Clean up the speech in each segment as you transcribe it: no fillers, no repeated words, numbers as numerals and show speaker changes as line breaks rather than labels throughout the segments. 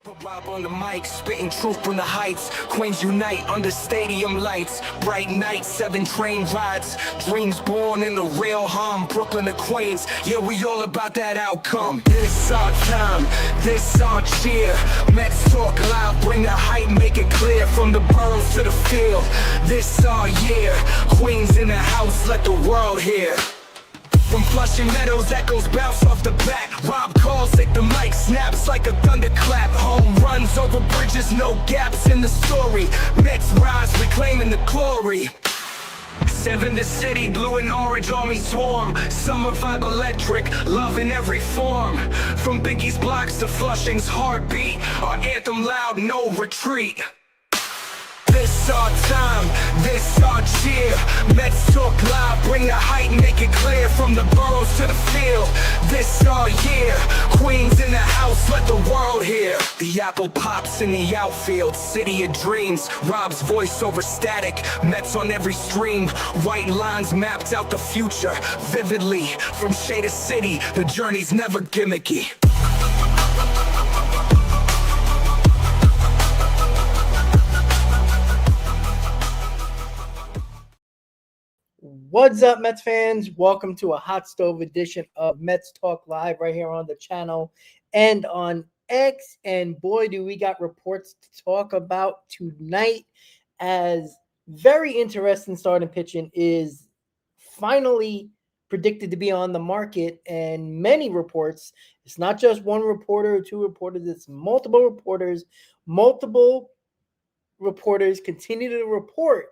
Rob on the mic, spitting truth from the heights. Queens unite under stadium lights. Bright nights, 7 train rides. Dreams born in the real hum. Brooklyn to Queens, yeah, we all about that outcome. This our time, this our cheer. Mets talk loud, bring the hype, make it clear. From the boroughs to the field, this our year. Queens in the house, let the world hear. From Flushing Meadows, echoes bounce off the bat. Rob calls, take the mic, snaps like a thunderclap. Home runs over bridges, no gaps in the story. Mets rise, reclaiming the glory. 7 the city, blue and orange army swarm. Summer vibe electric, love in every form. From Biggie's blocks to Flushing's heartbeat. Our anthem loud, no retreat. This our time, this our cheer. Mets talk loud, bring the hype, make it clear. From the boroughs to the field, this our year. Queens in the house, let the world hear. The apple pops in the outfield, city of dreams. Rob's voice over static, Mets on every stream. White lines mapped out the future, vividly. From Shade to City, the journey's never gimmicky.
What's up, Mets fans? Welcome to a hot stove edition of Mets Talk Live right here on the channel and on X. And boy, do we got reports to talk about tonight, as very interesting starting pitching is finally predicted to be on the market. And many reports, it's not just one reporter or two reporters, it's multiple reporters. Multiple reporters continue to report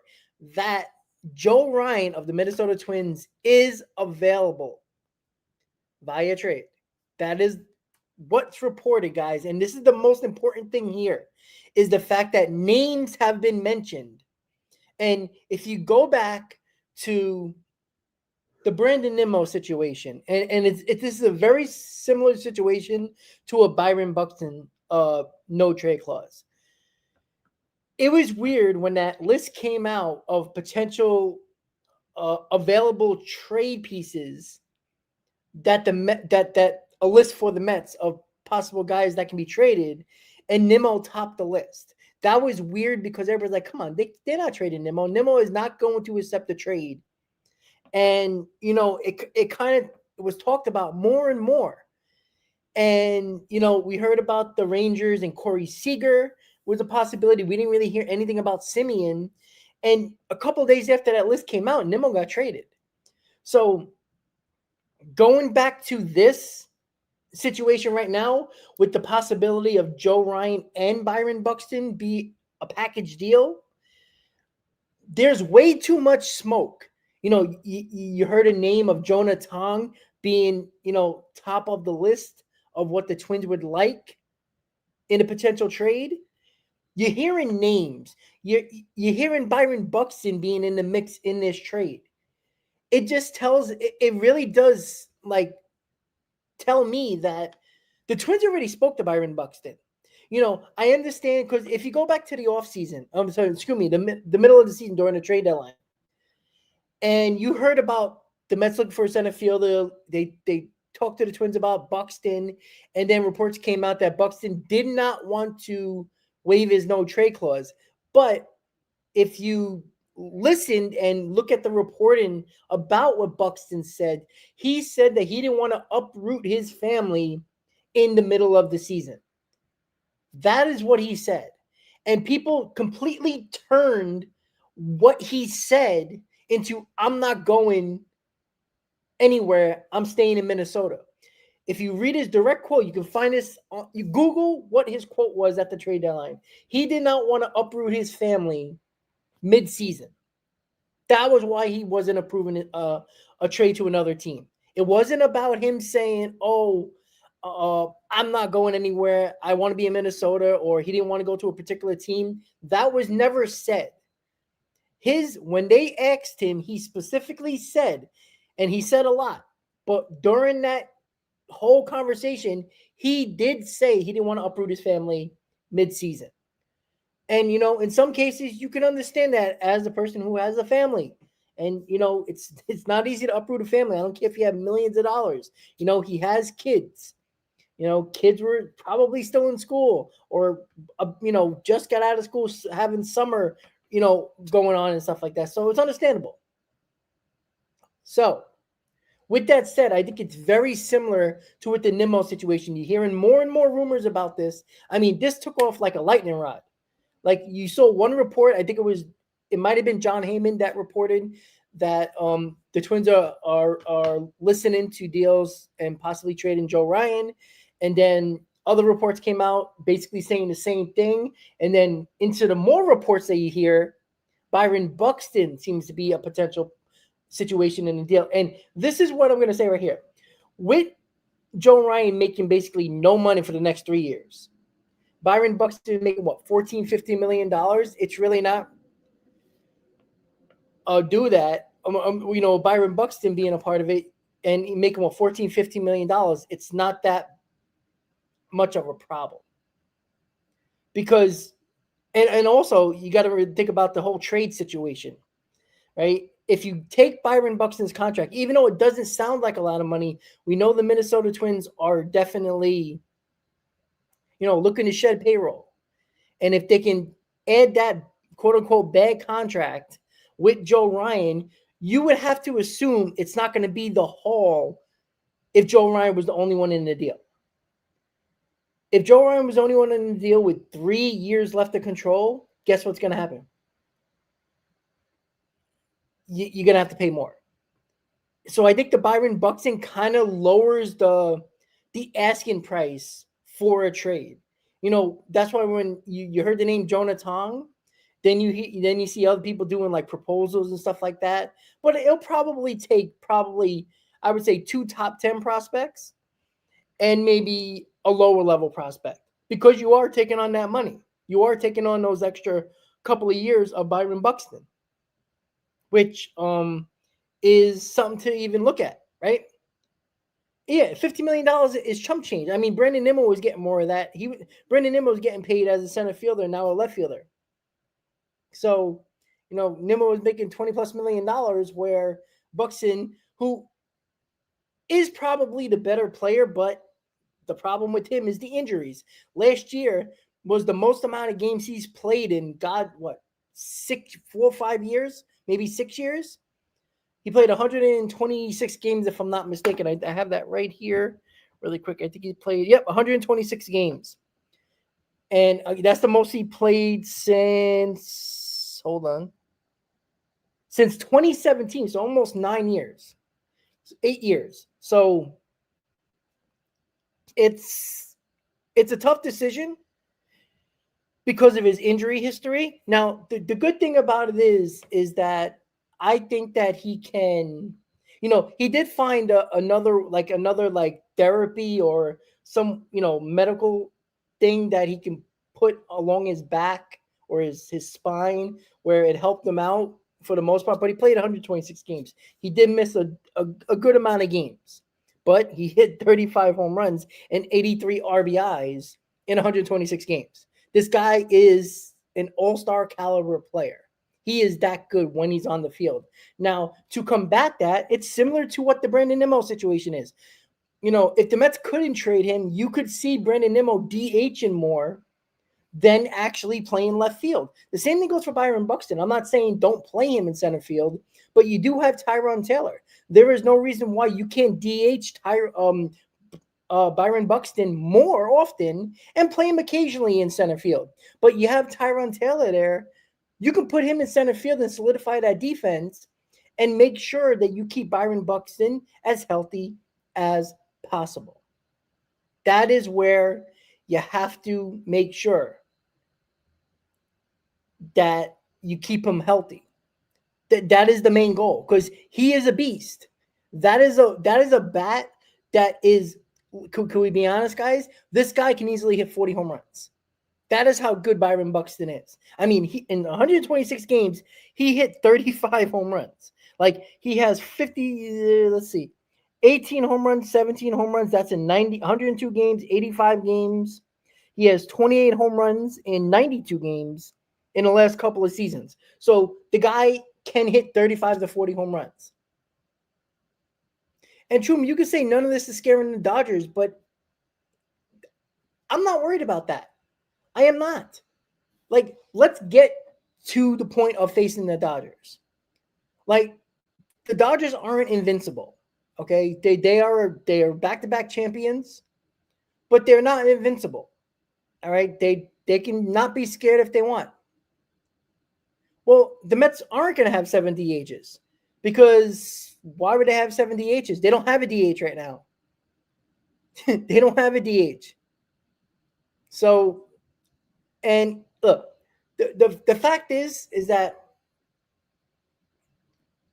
that Joe Ryan of the Minnesota Twins is available via trade. That is what's reported, guys. And this is the most important thing here, is the fact that names have been mentioned. And if you go back to the Brandon Nimmo situation, and this is a very similar situation to a Byron Buxton no trade clause. It was weird when that list came out of potential available trade pieces, that a list for the Mets of possible guys that can be traded, and Nimmo topped the list. That was weird because everybody's like, come on, they're not trading Nimmo. Nimmo is not going to accept the trade. And, you know, it kind of was talked about more and more. And, you know, we heard about the Rangers and Corey Seager was a possibility. We didn't really hear anything about Simeon. And a couple of days after that list came out, Nimmo got traded. So going back to this situation right now, with the possibility of Joe Ryan and Byron Buxton be a package deal, there's way too much smoke. You know, you heard a name of Jonah Tong being, you know, top of the list of what the Twins would like in a potential trade. You're hearing names. You're hearing Byron Buxton being in the mix in this trade. It just tells, it really does, like, tell me that the Twins already spoke to Byron Buxton. You know, I understand, because if you go back to the offseason, the middle of the season during the trade deadline, and you heard about the Mets looking for a center fielder, they talked to the Twins about Buxton, and then reports came out that Buxton did not want to waive his no trade clause. But if you listened and look at the reporting about what Buxton said, he said that he didn't want to uproot his family in the middle of the season. That is what he said. And people completely turned what he said into, I'm not going anywhere, I'm staying in Minnesota. If you read his direct quote, you can find this. You Google what his quote was at the trade deadline. He did not want to uproot his family mid-season. That was why he wasn't approving a trade to another team. It wasn't about him saying, I'm not going anywhere, I want to be in Minnesota, or he didn't want to go to a particular team. That was never said. When they asked him, he specifically said, and he said a lot, but during that whole conversation, he did say he didn't want to uproot his family mid-season. And, you know, in some cases, you can understand that as a person who has a family. And, you know, it's not easy to uproot a family. I don't care if you have millions of dollars. You know, he has kids. Kids were probably still in school or, just got out of school having summer, going on and stuff like that. So it's understandable. So with that said, I think it's very similar to with the Nimmo situation. You're hearing more and more rumors about this. I mean, this took off like a lightning rod. Like you saw one report, I think it might have been John Heyman that reported that the Twins are listening to deals and possibly trading Joe Ryan. And then other reports came out basically saying the same thing. And then into the more reports that you hear, Byron Buxton seems to be a potential situation in the deal. And this is what I'm going to say right here. With Joe Ryan making basically no money for the next 3 years, Byron Buxton making what, $14-15 million? It's really not do that. Byron Buxton being a part of it and making what, $14-15 million. It's not that much of a problem because, and also you got to think about the whole trade situation, right? If you take Byron Buxton's contract, even though it doesn't sound like a lot of money, we know the Minnesota Twins are definitely, looking to shed payroll. And if they can add that quote unquote bad contract with Joe Ryan, you would have to assume it's not going to be the haul if Joe Ryan was the only one in the deal. If Joe Ryan was the only one in the deal with 3 years left to control, guess what's going to happen? You're going to have to pay more. So I think the Byron Buxton kind of lowers the asking price for a trade. That's why when you heard the name Jonah Tong, then you see other people doing like proposals and stuff like that. But it'll probably take I would say 2 top 10 prospects and maybe a lower level prospect because you are taking on that money. You are taking on those extra couple of years of Byron Buxton, which is something to even look at, right? Yeah, $50 million is chump change. I mean, Brandon Nimmo was getting more of that. Brandon Nimmo was getting paid as a center fielder, now a left fielder. So, Nimmo was making $20+ million, where Buxton, who is probably the better player, but the problem with him is the injuries. Last year was the most amount of games he's played in, 4 or 5 years, maybe 6 years. He played 126 games, if I'm not mistaken. I have that right here really quick. I think he played, 126 games. And that's the most he played since 2017, so almost 9 years. 8 years. So it's a tough decision because of his injury history. Now, the good thing about it is that I think that he can, he did find another therapy or some, medical thing that he can put along his back or his spine where it helped him out for the most part, but he played 126 games. He did miss a good amount of games, but he hit 35 home runs and 83 RBIs in 126 games. This guy is an all-star caliber player. He is that good when he's on the field. Now, to combat that, it's similar to what the Brandon Nimmo situation is. If the Mets couldn't trade him, you could see Brandon Nimmo DHing more than actually playing left field. The same thing goes for Byron Buxton. I'm not saying don't play him in center field, but you do have Tyrone Taylor. There is no reason why you can't DH Byron Buxton more often and play him occasionally in center field. But you have Tyrone Taylor there. You can put him in center field and solidify that defense and make sure that you keep Byron Buxton as healthy as possible. That is where you have to make sure that you keep him healthy. That is the main goal because he is a beast. That is a bat that is, could we be honest, guys? This guy can easily hit 40 home runs. That is how good Byron Buxton is. I mean, in 126 games, he hit 35 home runs. Like, he has 18 home runs, 17 home runs. That's in 102 games, 85 games. He has 28 home runs in 92 games in the last couple of seasons. So the guy can hit 35 to 40 home runs. And Truman, you could say none of this is scaring the Dodgers, but I'm not worried about that. I am not. Like, let's get to the point of facing the Dodgers. Like, the Dodgers aren't invincible. Okay, they are back-to-back champions, but they're not invincible. All right, they can not be scared if they want. Well, the Mets aren't going to have 7 DHs because why would they have 7 DHs? They don't have a DH right now. They don't have a DH. So, and look, the fact is that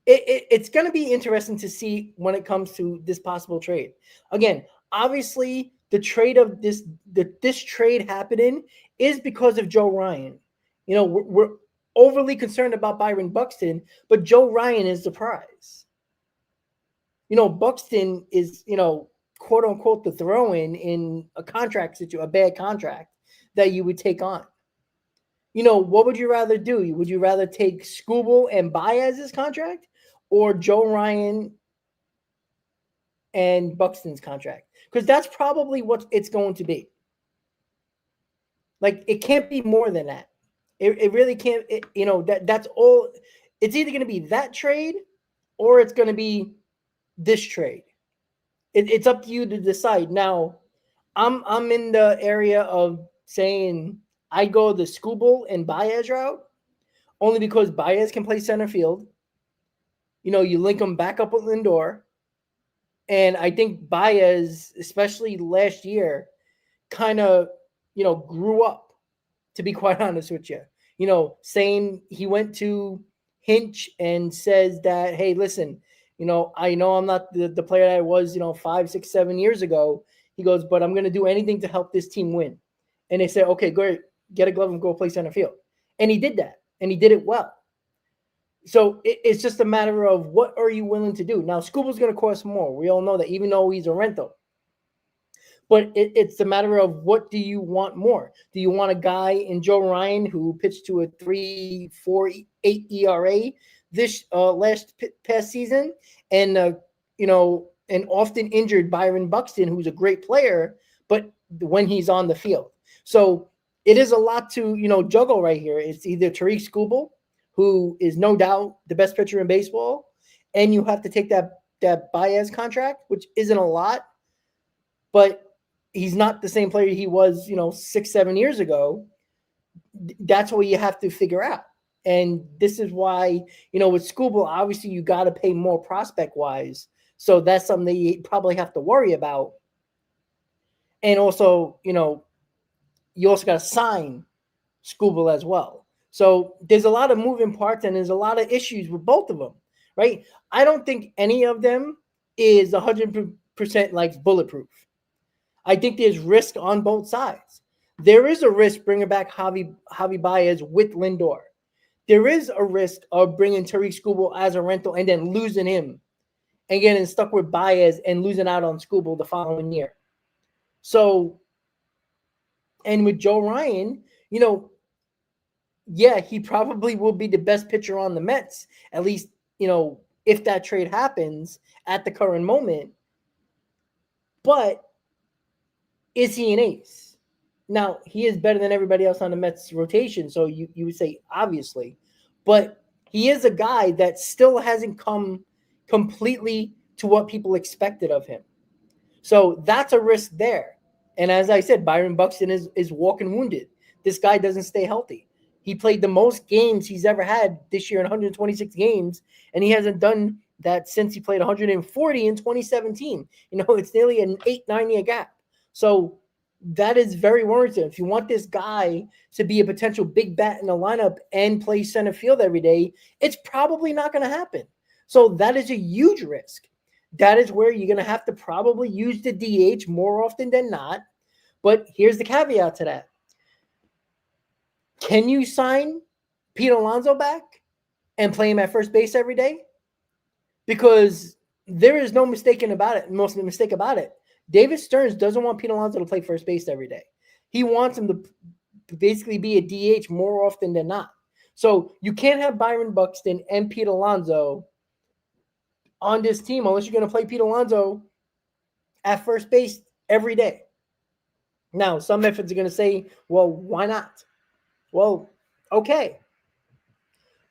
it's going to be interesting to see when it comes to this possible trade. Again, obviously, the trade of this trade happening is because of Joe Ryan. You know, we're overly concerned about Byron Buxton, but Joe Ryan is the prize. You know, Buxton is, you know, quote unquote, the throw-in in a contract situation, a bad contract that you would take on. You know, what would you rather do? Would you rather take Skubal and Baez's contract or Joe Ryan and Buxton's contract? Because that's probably what it's going to be. Like, it can't be more than that. It really can't. You know, that's all. It's either going to be that trade or it's going to be this trade. It's up to you to decide. Now, I'm in the area of saying I go the Skubal and Baez route only because Baez can play center field. You know, you link them back up with Lindor. And I think Baez, especially last year, kind of, you know, grew up, to be quite honest with you. You know, saying he went to Hinch and says that, hey, listen, you know I'm not the player that I was, you know, 5, 6, 7 years ago. He goes, but I'm going to do anything to help this team win. And they said, okay, great, get a glove and go play center field. And he did that, and he did it well. So it's just a matter of what are you willing to do. Now, Skubal's going to cost more. We all know that, even though he's a rental. But it's a matter of what do you want more? Do you want a guy in Joe Ryan who pitched to a 3.48 ERA this past season, and you know, an often injured Byron Buxton, who's a great player, but when he's on the field? So it is a lot to, you know, juggle right here. It's either Tariq Skubal, who is no doubt the best pitcher in baseball, and you have to take that Baez contract, which isn't a lot, but he's not the same player he was, you know, 6, 7 years ago. That's what you have to figure out. And this is why, you know, with Skubal, obviously you got to pay more prospect-wise. So that's something that you probably have to worry about. And also, you know, you also got to sign Skubal as well. So there's a lot of moving parts and there's a lot of issues with both of them, right? I don't think any of them is 100% like bulletproof. I think there's risk on both sides. There is a risk bringing back Javi Baez with Lindor. There is a risk of bringing Tariq Skubal as a rental and then losing him and getting stuck with Baez and losing out on Skubal the following year. So, and with Joe Ryan, you know, yeah, he probably will be the best pitcher on the Mets, at least, you know, if that trade happens at the current moment. But is he an ace? Now, he is better than everybody else on the Mets rotation, so you would say obviously. But he is a guy that still hasn't come completely to what people expected of him. So that's a risk there. And as I said, Byron Buxton is walking wounded. This guy doesn't stay healthy. He played the most games he's ever had this year in 126 games, and he hasn't done that since he played 140 in 2017. You know, it's nearly an 8-9 year gap. So that is very worrisome. If you want this guy to be a potential big bat in the lineup and play center field every day, it's probably not going to happen. So that is a huge risk. That is where you're going to have to probably use the DH more often than not. But here's the caveat to that. Can you sign Pete Alonso back and play him at first base every day? Because there is no mistake about it. David Stearns doesn't want Pete Alonso to play first base every day. He wants him to basically be a DH more often than not. So you can't have Byron Buxton and Pete Alonso on this team unless you're going to play Pete Alonso at first base every day, Now, some methods are going to say, well, why not? Well, okay.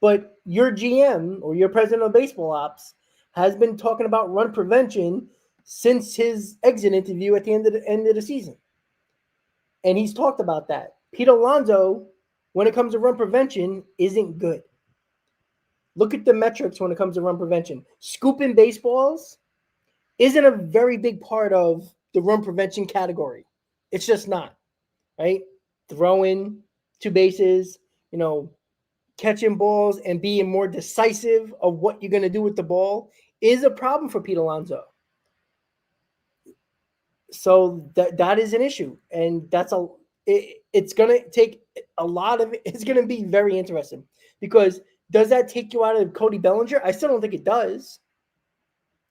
But your GM or your president of baseball ops has been talking about run prevention since his exit interview at the end of the season. And he's talked about that. Pete Alonso, when it comes to run prevention, isn't good. Look at the metrics when it comes to run prevention. Scooping baseballs isn't a very big part of the run prevention category. It's just not, right? Throwing 2 bases, catching balls and being more decisive of what you're going to do with the ball is a problem for Pete Alonso. So that is an issue, and it's going to take a lot of. It's going to be very interesting because does that take you out of Cody Bellinger? I still don't think it does.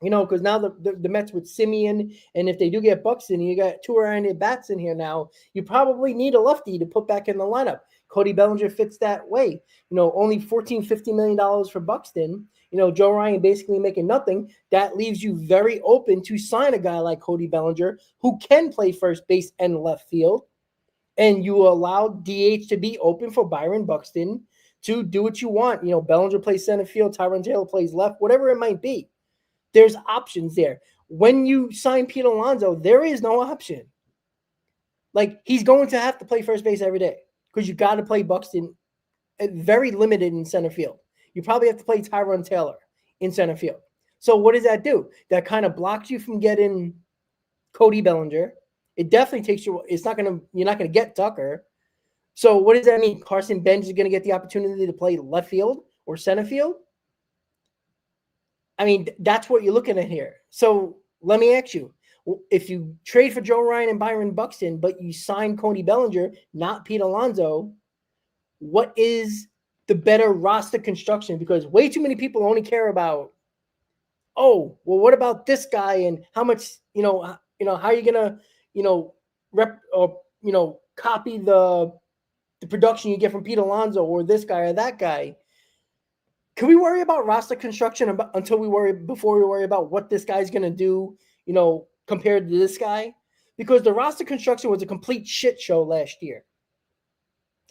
Because now the Mets with Simeon, and if they do get Buxton, you got 2 right-handed bats in here now. You probably need a lefty to put back in the lineup. Cody Bellinger fits that way. Only $14-15 million for Buxton. Joe Ryan basically making nothing. That leaves you very open to sign a guy like Cody Bellinger who can play first base and left field. And you allow DH to be open for Byron Buxton to do what you want. Bellinger plays center field, Tyrone Taylor plays left, whatever it might be. There's options there. When you sign Pete Alonso, there is no option. Like, he's going to have to play first base every day because you got to play Buxton very limited in center field. You probably have to play Tyrone Taylor in center field. So what does that do? That kind of blocks you from getting Cody Bellinger. It definitely takes you. You're not going to get Tucker. So what does that mean? Carson Bench is going to get the opportunity to play left field or center field? I mean, that's what you're looking at here. So let me ask you, if you trade for Joe Ryan and Byron Buxton, but you sign Cody Bellinger, not Pete Alonso, what is the better roster construction? Because way too many people only care about, what about this guy and how much, how are you going to, copy the production you get from Pete Alonso or this guy or that guy? Can we worry about roster construction before we worry about what this guy's going to do, compared to this guy? Because the roster construction was a complete shit show last year.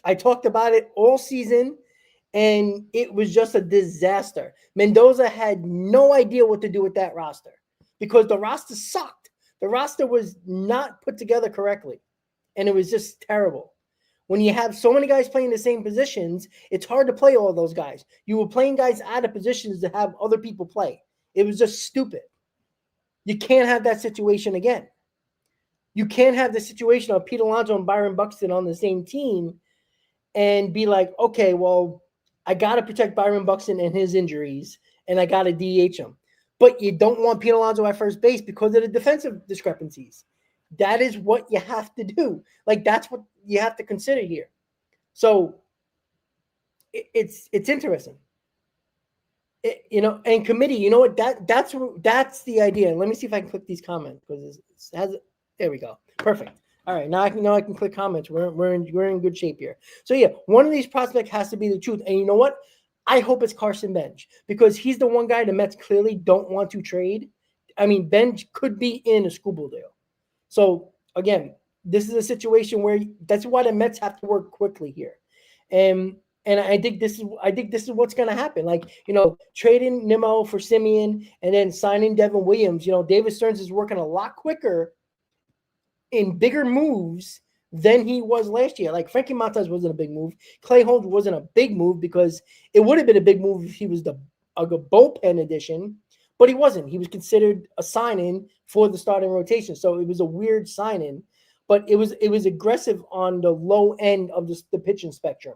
I talked about it all season, and it was just a disaster. Mendoza had no idea what to do with that roster because the roster sucked. The roster was not put together correctly, and it was just terrible. When you have so many guys playing the same positions, it's hard to play all those guys. You were playing guys out of positions to have other people play. It was just stupid. You can't have that situation again. You can't have the situation of Pete Alonso and Byron Buxton on the same team and be like, okay, well, I got to protect Byron Buxton and his injuries, and I got to DH him. But you don't want Pete Alonso at first base because of the defensive discrepancies. That is what you have to do. Like, that's what you have to consider here. So it's interesting. And committee, what? That's the idea. And let me see if I can click these comments because there we go. Perfect. All right, now I can click comments. We're in good shape here. So yeah, one of these prospects has to be the truth. And you know what? I hope it's Carson Bench because he's the one guy the Mets clearly don't want to trade. I mean, Bench could be in a Scooble deal. So again, this is a situation where that's why the Mets have to work quickly here, and I think this is what's going to happen. Like, trading Nimmo for Simeon and then signing Devin Williams. David Stearns is working a lot quicker in bigger moves than he was last year. Like, Frankie Montas wasn't a big move. Clay Holmes wasn't a big move because it would have been a big move if he was a bullpen addition. But he wasn't. He was considered a sign-in for the starting rotation. So it was a weird sign-in, but it was aggressive on the low end of the pitching spectrum.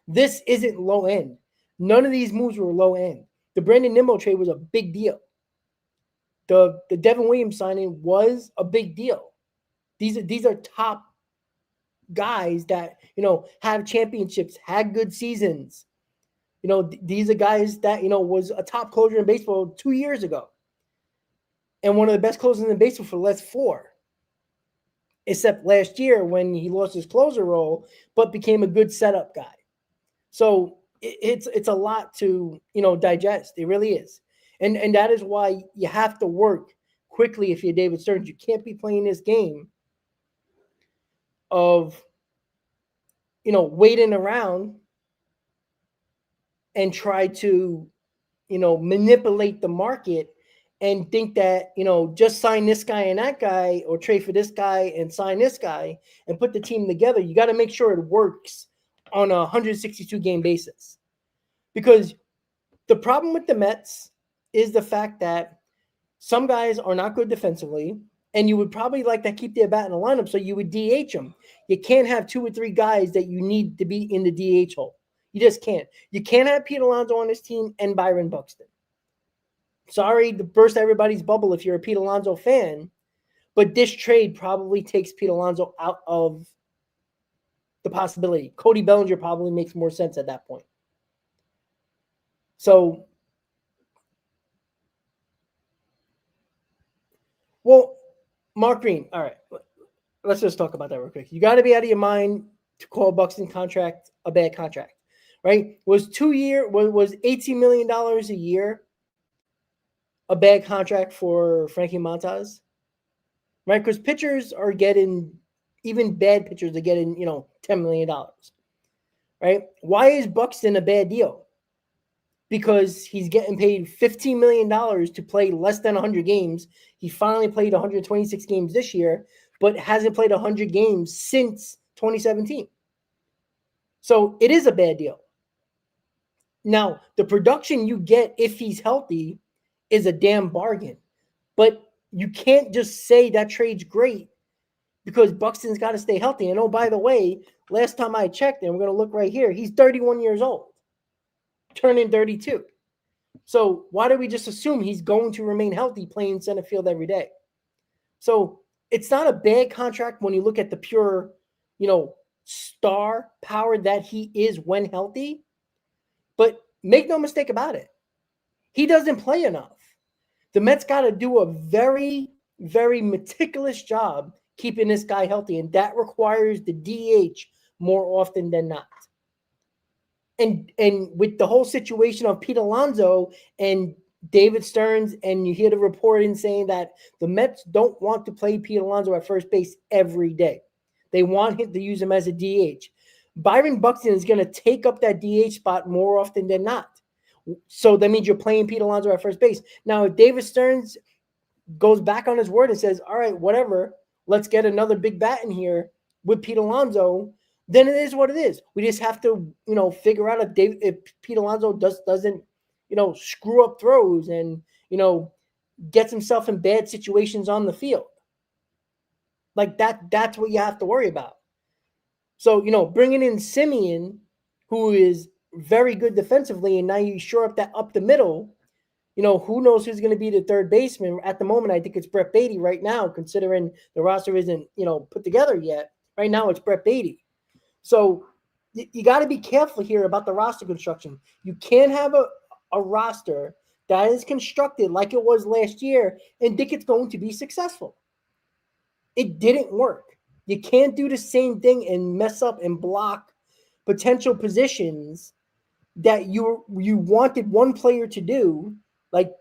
This isn't low end. None of these moves were low end. The Brandon Nimmo trade was a big deal. The Devin Williams signing was a big deal. These are top guys that, have championships, had good seasons. These are guys that, was a top closer in baseball 2 years ago. And one of the best closers in baseball for the last 4. Except last year when he lost his closer role, but became a good setup guy. So it's a lot to, digest. It really is. And that is why you have to work quickly if you're David Stearns. You can't be playing this game of, waiting around and try to, manipulate the market and think that, just sign this guy and that guy or trade for this guy and sign this guy and put the team together. You got to make sure it works on a 162 game basis. Because the problem with the Mets is the fact that some guys are not good defensively, and you would probably like to keep their bat in the lineup, so you would DH them. You can't have 2 or 3 guys that you need to be in the DH hole. You just can't. You can't have Pete Alonso on this team and Byron Buxton. Sorry to burst everybody's bubble if you're a Pete Alonso fan, but this trade probably takes Pete Alonso out of the possibility. Cody Bellinger probably makes more sense at that point. So, well, Mark Green, all right, let's just talk about that real quick. You got to be out of your mind to call Buxton contract a bad contract, right? Was $18 million a year a bad contract for Frankie Montas, right? Because pitchers are getting, even bad pitchers are getting, $10 million, right? Why is Buxton a bad deal? Because he's getting paid $15 million to play less than 100 games. He finally played 126 games this year, but hasn't played 100 games since 2017. So it is a bad deal. Now, the production you get if he's healthy is a damn bargain. But you can't just say that trade's great because Buxton's got to stay healthy. And oh, by the way, last time I checked, and we're going to look right here, he's 31 years old, turning 32. So why do we just assume he's going to remain healthy playing center field every day? So it's not a bad contract when you look at the pure, star power that he is when healthy. But make no mistake about it, he doesn't play enough. The Mets got to do a very, very meticulous job keeping this guy healthy, and that requires the DH more often than not. And with the whole situation of Pete Alonso and David Stearns, and you hear the reporting saying that the Mets don't want to play Pete Alonso at first base every day. They want him to use him as a DH. Byron Buxton is going to take up that DH spot more often than not. So that means you're playing Pete Alonso at first base. Now, if David Stearns goes back on his word and says, all right, whatever, let's get another big bat in here with Pete Alonso, then it is what it is. We just have to, figure out if Pete Alonso doesn't, screw up throws and, gets himself in bad situations on the field. Like that's what you have to worry about. So, bringing in Simeon, who is very good defensively, and now you shore up that up the middle, who knows who's going to be the third baseman. At the moment, I think it's Brett Beatty right now, considering the roster isn't, put together yet. Right now, it's Brett Beatty. So you got to be careful here about the roster construction. You can't have a roster that is constructed like it was last year and think it's going to be successful. It didn't work. You can't do the same thing and mess up and block potential positions that you wanted one player to do. Like,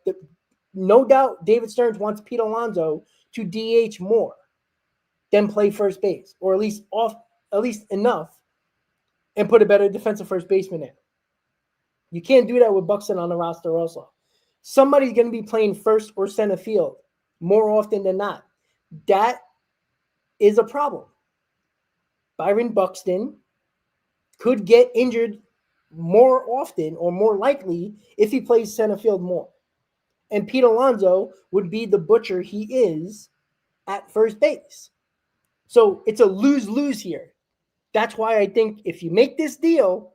no doubt David Stearns wants Pete Alonso to DH more than play first base, or at least enough, and put a better defensive first baseman in. You can't do that with Buxton on the roster also. Somebody's going to be playing first or center field more often than not. That is a problem. Byron Buxton could get injured more often or more likely if he plays center field more. And Pete Alonso would be the butcher he is at first base. So it's a lose-lose here. That's why I think if you make this deal,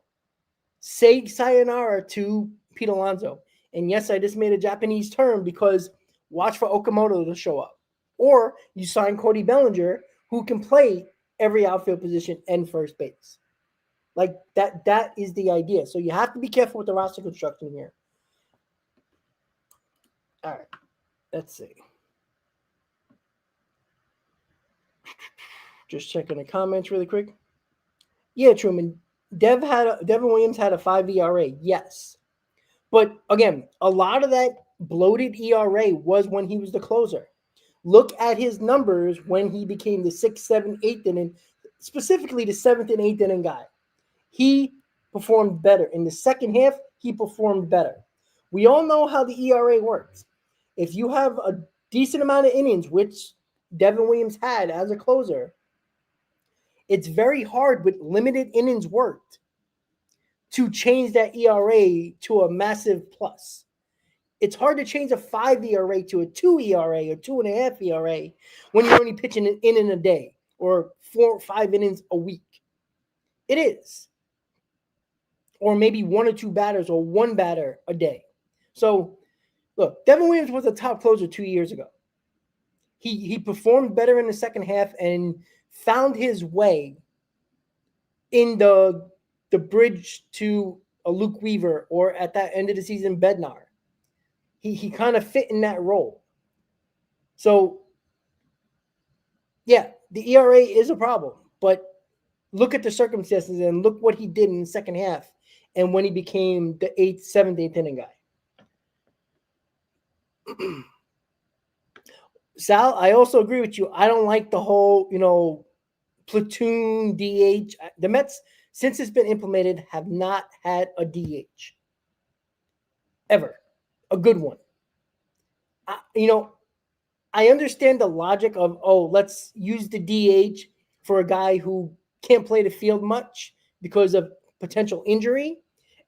say sayonara to Pete Alonso. And yes, I just made a Japanese term because watch for Okamoto to show up. Or you sign Cody Bellinger, who can play every outfield position and first base. Like that is the idea. So you have to be careful with the roster construction here. All right. Let's see. Just checking the comments really quick. Yeah, Truman. Devin Williams had a 5 ERA. Yes. But again, a lot of that bloated ERA was when he was the closer. Look at his numbers when he became the 6th, 7th, 8th inning, specifically the 7th and 8th inning guy. He performed better. In the second half, he performed better. We all know how the ERA works. If you have a decent amount of innings, which Devin Williams had as a closer, it's very hard with limited innings worked to change that ERA to a massive plus. It's hard to change a 5 ERA to a 2 ERA or 2.5 ERA when you're only pitching an inning a day or 4 or 5 innings a week. It is. Or maybe 1 or 2 batters or 1 batter a day. So, look, Devin Williams was a top closer 2 years ago. He performed better in the second half and found his way in the bridge to a Luke Weaver or at that end of the season, Bednar. He kind of fit in that role. So, yeah, the ERA is a problem, but look at the circumstances and look what he did in the second half and when he became the 8th, 7th, 8th inning guy. Sal, I also agree with you. I don't like the whole, platoon DH. The Mets, since it's been implemented, have not had a DH. Ever. A good one. I understand the logic of, let's use the DH for a guy who can't play the field much because of potential injury.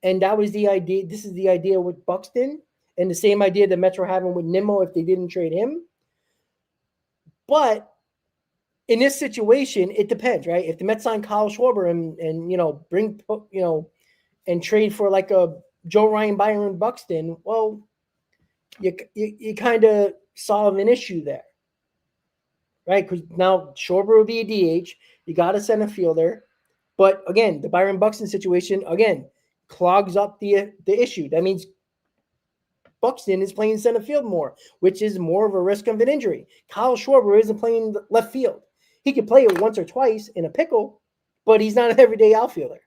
And that was the idea. This is the idea with Buxton and the same idea the Mets were having with Nimmo if they didn't trade him. But in this situation, it depends, right? If the Mets sign Kyle Schwarber and bring and trade for like a Joe Ryan, Byron Buxton, well, you kind of solve an issue there, right? Because now Schwarber will be a DH. You got a center fielder, but again, the Byron Buxton situation again clogs up the issue. That means Buxton is playing center field more, which is more of a risk of an injury. Kyle Schwarber isn't playing left field. He could play it once or twice in a pickle, but he's not an everyday outfielder.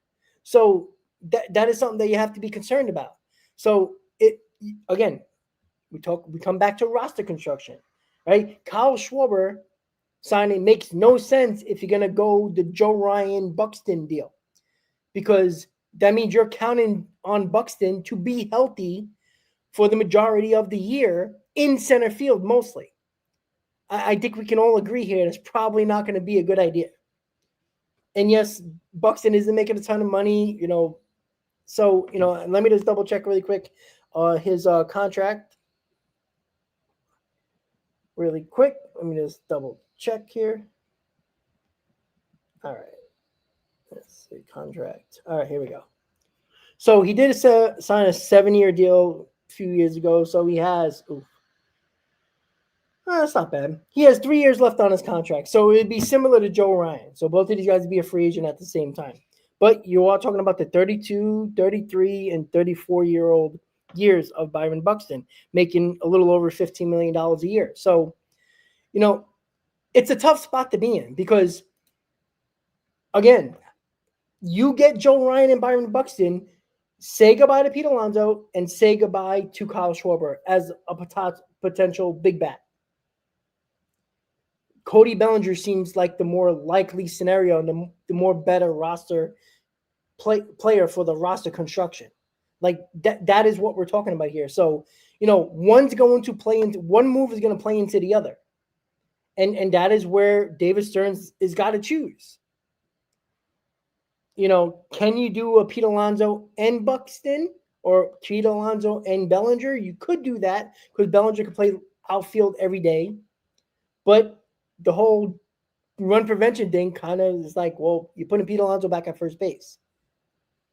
So that is something that you have to be concerned about. So we come back to roster construction, right? Kyle Schwarber signing makes no sense if you're going to go the Joe Ryan Buxton deal, because that means you're counting on Buxton to be healthy for the majority of the year in center field mostly. I think we can all agree here that's probably not going to be a good idea. And yes, Buxton isn't making a ton of money, So, let me just double check really quick his contract. Really quick. Let me just double check here. All right. Let's see, contract. All right, here we go. So he did sign a 7-year deal a few years ago. So he has, that's not bad. He has 3 years left on his contract. So it'd be similar to Joe Ryan. So both of these guys would be a free agent at the same time. But you are talking about the 32, 33, and 34-year-old years of Byron Buxton, making a little over $15 million a year. So, it's a tough spot to be in because, again, you get Joe Ryan and Byron Buxton, say goodbye to Pete Alonso, and say goodbye to Kyle Schwarber as a potential big bat. Cody Bellinger seems like the more likely scenario and the more better roster player for the roster construction. Like that is what we're talking about here. So, one's going to play into one move is going to play into the other. And that is where David Stearns has got to choose. Can you do a Pete Alonso and Buxton or Pete Alonso and Bellinger? You could do that because Bellinger can play outfield every day. But the whole run prevention thing kind of is like, well, you're putting Pete Alonso back at first base.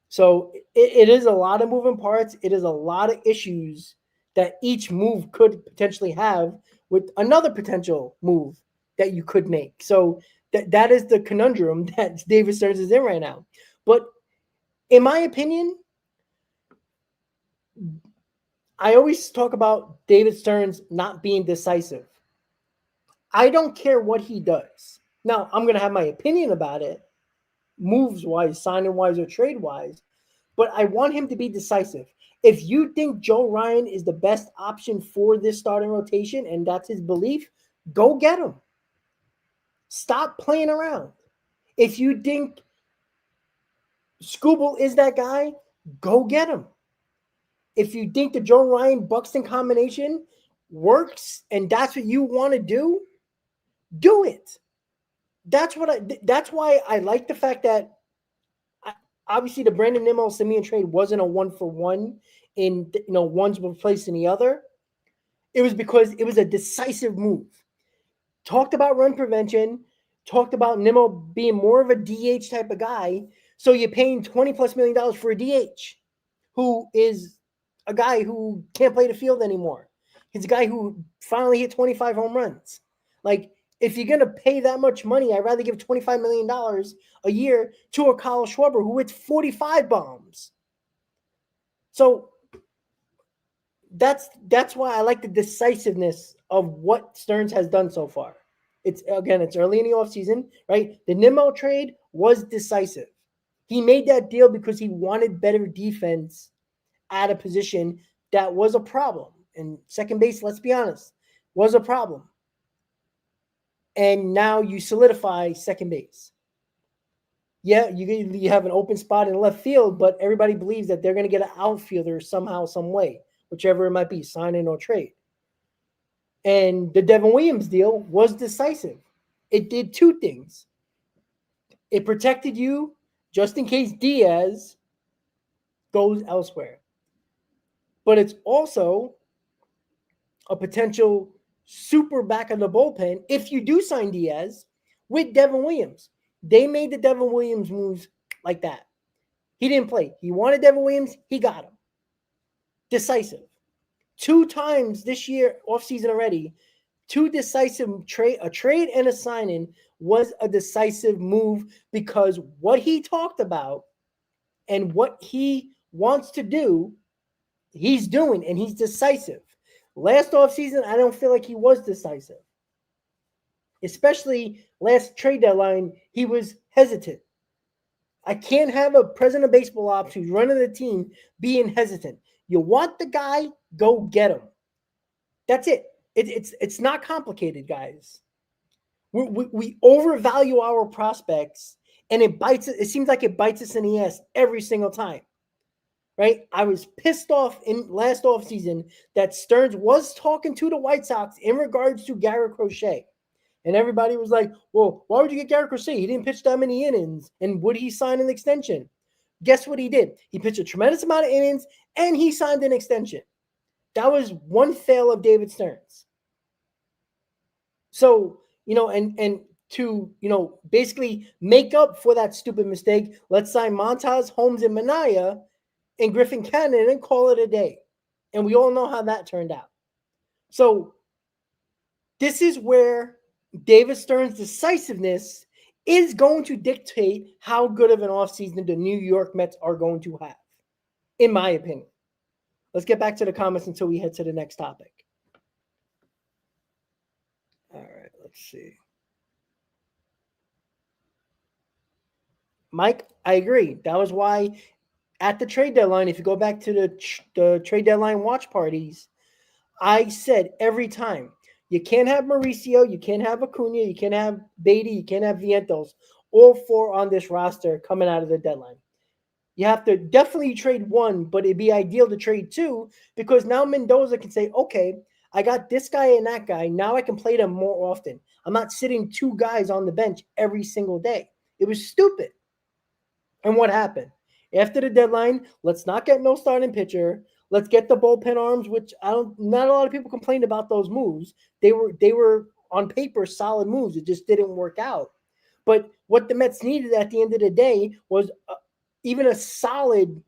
So it is a lot of moving parts. It is a lot of issues that each move could potentially have with another potential move that you could make. So that is the conundrum that David Stearns is in right now. But in my opinion, I always talk about David Stearns not being decisive. I don't care what he does. Now, I'm going to have my opinion about it, moves-wise, signing-wise, or trade-wise, but I want him to be decisive. If you think Joe Ryan is the best option for this starting rotation, and that's his belief, go get him. Stop playing around. If you think Skubal is that guy, go get him. If you think the Joe Ryan Buxton combination works and that's what you want to do it. That's why I like the fact that obviously the Brandon Nimmo Simeon trade wasn't a 1-for-1 in one's replacing the other. It was because it was a decisive move. Talked about run prevention, talked about Nimmo being more of a DH type of guy. So you're paying $20+ million for a DH who is a guy who can't play the field anymore. He's a guy who finally hit 25 home runs. Like, if you're going to pay that much money, I'd rather give $25 million a year to a Kyle Schwarber who hits 45 bombs. So that's why I like the decisiveness of what Stearns has done so far. It's early in the offseason, right? The Nimmo trade was decisive. He made that deal because he wanted better defense at a position that was a problem. And second base, let's be honest, was a problem. And now you solidify second base. Yeah, you have an open spot in left field, but everybody believes that they're going to get an outfielder somehow, some way, whichever it might be, sign-in or trade. And the Devin Williams deal was decisive. It did two things. It protected you just in case Diaz goes elsewhere. But it's also a potential super back of the bullpen if you do sign Diaz with Devin Williams. They made the Devin Williams moves like that. He didn't play. He wanted Devin Williams. He got him. Decisive. 2 times this year, offseason already, 2 decisive a trade and a sign-in was a decisive move because what he talked about and what he wants to do, he's doing, and he's decisive. Last offseason, I don't feel like he was decisive. Especially last trade deadline, he was hesitant. I can't have a president of baseball ops who's running the team being hesitant. You want the guy, go get him. That's it. It's not complicated, guys. We overvalue our prospects, and it seems like it bites us in the ass every single time. Right? I was pissed off in last offseason that Stearns was talking to the White Sox in regards to Garrett Crochet. And everybody was like, well, why would you get Garrett Crochet? He didn't pitch that many innings. And would he sign an extension? Guess what he did? He pitched a tremendous amount of innings, and he signed an extension. That was one fail of David Stearns. So, and to, basically make up for that stupid mistake, let's sign Montas, Holmes, and Minaya and Griffin Cannon and call it a day. And we all know how that turned out. So this is where David Stearns' decisiveness is going to dictate how good of an offseason the New York Mets are going to have, in my opinion. Let's get back to the comments until we head to the next topic. All right, let's see. Mike, I agree. That was why at the trade deadline, if you go back to the trade deadline watch parties, I said every time, you can't have Mauricio, you can't have Acuna, you can't have Beatty, you can't have Vientos, all 4 on this roster coming out of the deadline. You have to definitely trade 1, but it'd be ideal to trade 2 because now Mendoza can say, okay, I got this guy and that guy. Now I can play them more often. I'm not sitting 2 guys on the bench every single day. It was stupid. And what happened? After the deadline, let's not get no starting pitcher. Let's get the bullpen arms, which not a lot of people complained about those moves. They were on paper solid moves. It just didn't work out. But what the Mets needed at the end of the day was even a solid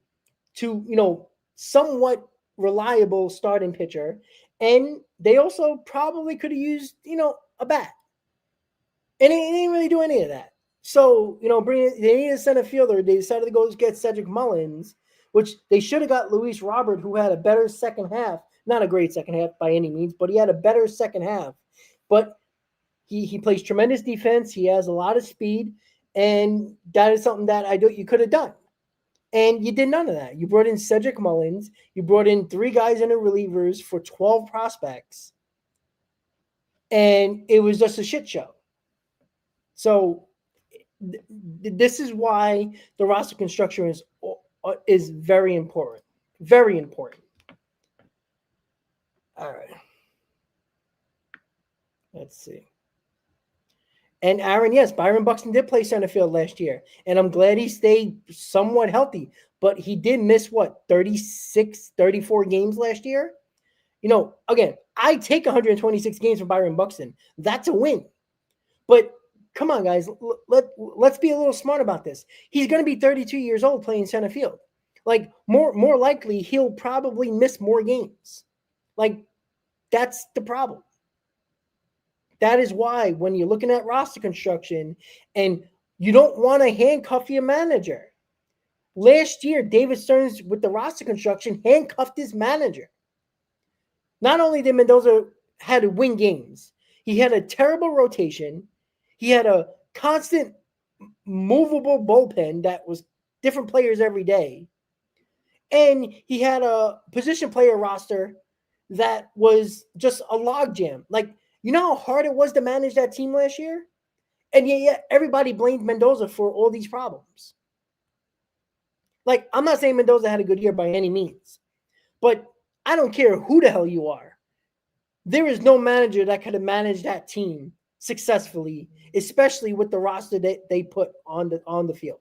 to, somewhat reliable starting pitcher. And they also probably could have used, a bat. And they didn't really do any of that. So, they needed a center fielder. They decided to go get Cedric Mullins, which they should have got Luis Robert, who had a better second half. Not a great second half by any means, but he had a better second half. But he plays tremendous defense. He has a lot of speed, and that is something that you could have done. And you did none of that. You brought in Cedric Mullins. You brought in 3 guys in the relievers for 12 prospects. And it was just a shit show. So This is why the roster construction is very important. Very important. All right. Let's see. And Aaron, yes, Byron Buxton did play center field last year. And I'm glad he stayed somewhat healthy. But he did miss, 36, 34 games last year? Again, I take 126 games from Byron Buxton. That's a win. But come on, guys. Let's be a little smart about this. He's going to be 32 years old playing center field. Like, more likely, he'll probably miss more games. Like, that's the problem. That is why when you're looking at roster construction and you don't want to handcuff your manager. Last year, David Stearns, with the roster construction, handcuffed his manager. Not only did Mendoza had to win games, he had a terrible rotation. He had a constant movable bullpen that was different players every day. And he had a position player roster that was just a logjam. Like, you know how hard it was to manage that team last year? And yet everybody blamed Mendoza for all these problems. Like, I'm not saying Mendoza had a good year by any means, but I don't care who the hell you are. There is no manager that could have managed that team successfully, especially with the roster that they put on the field.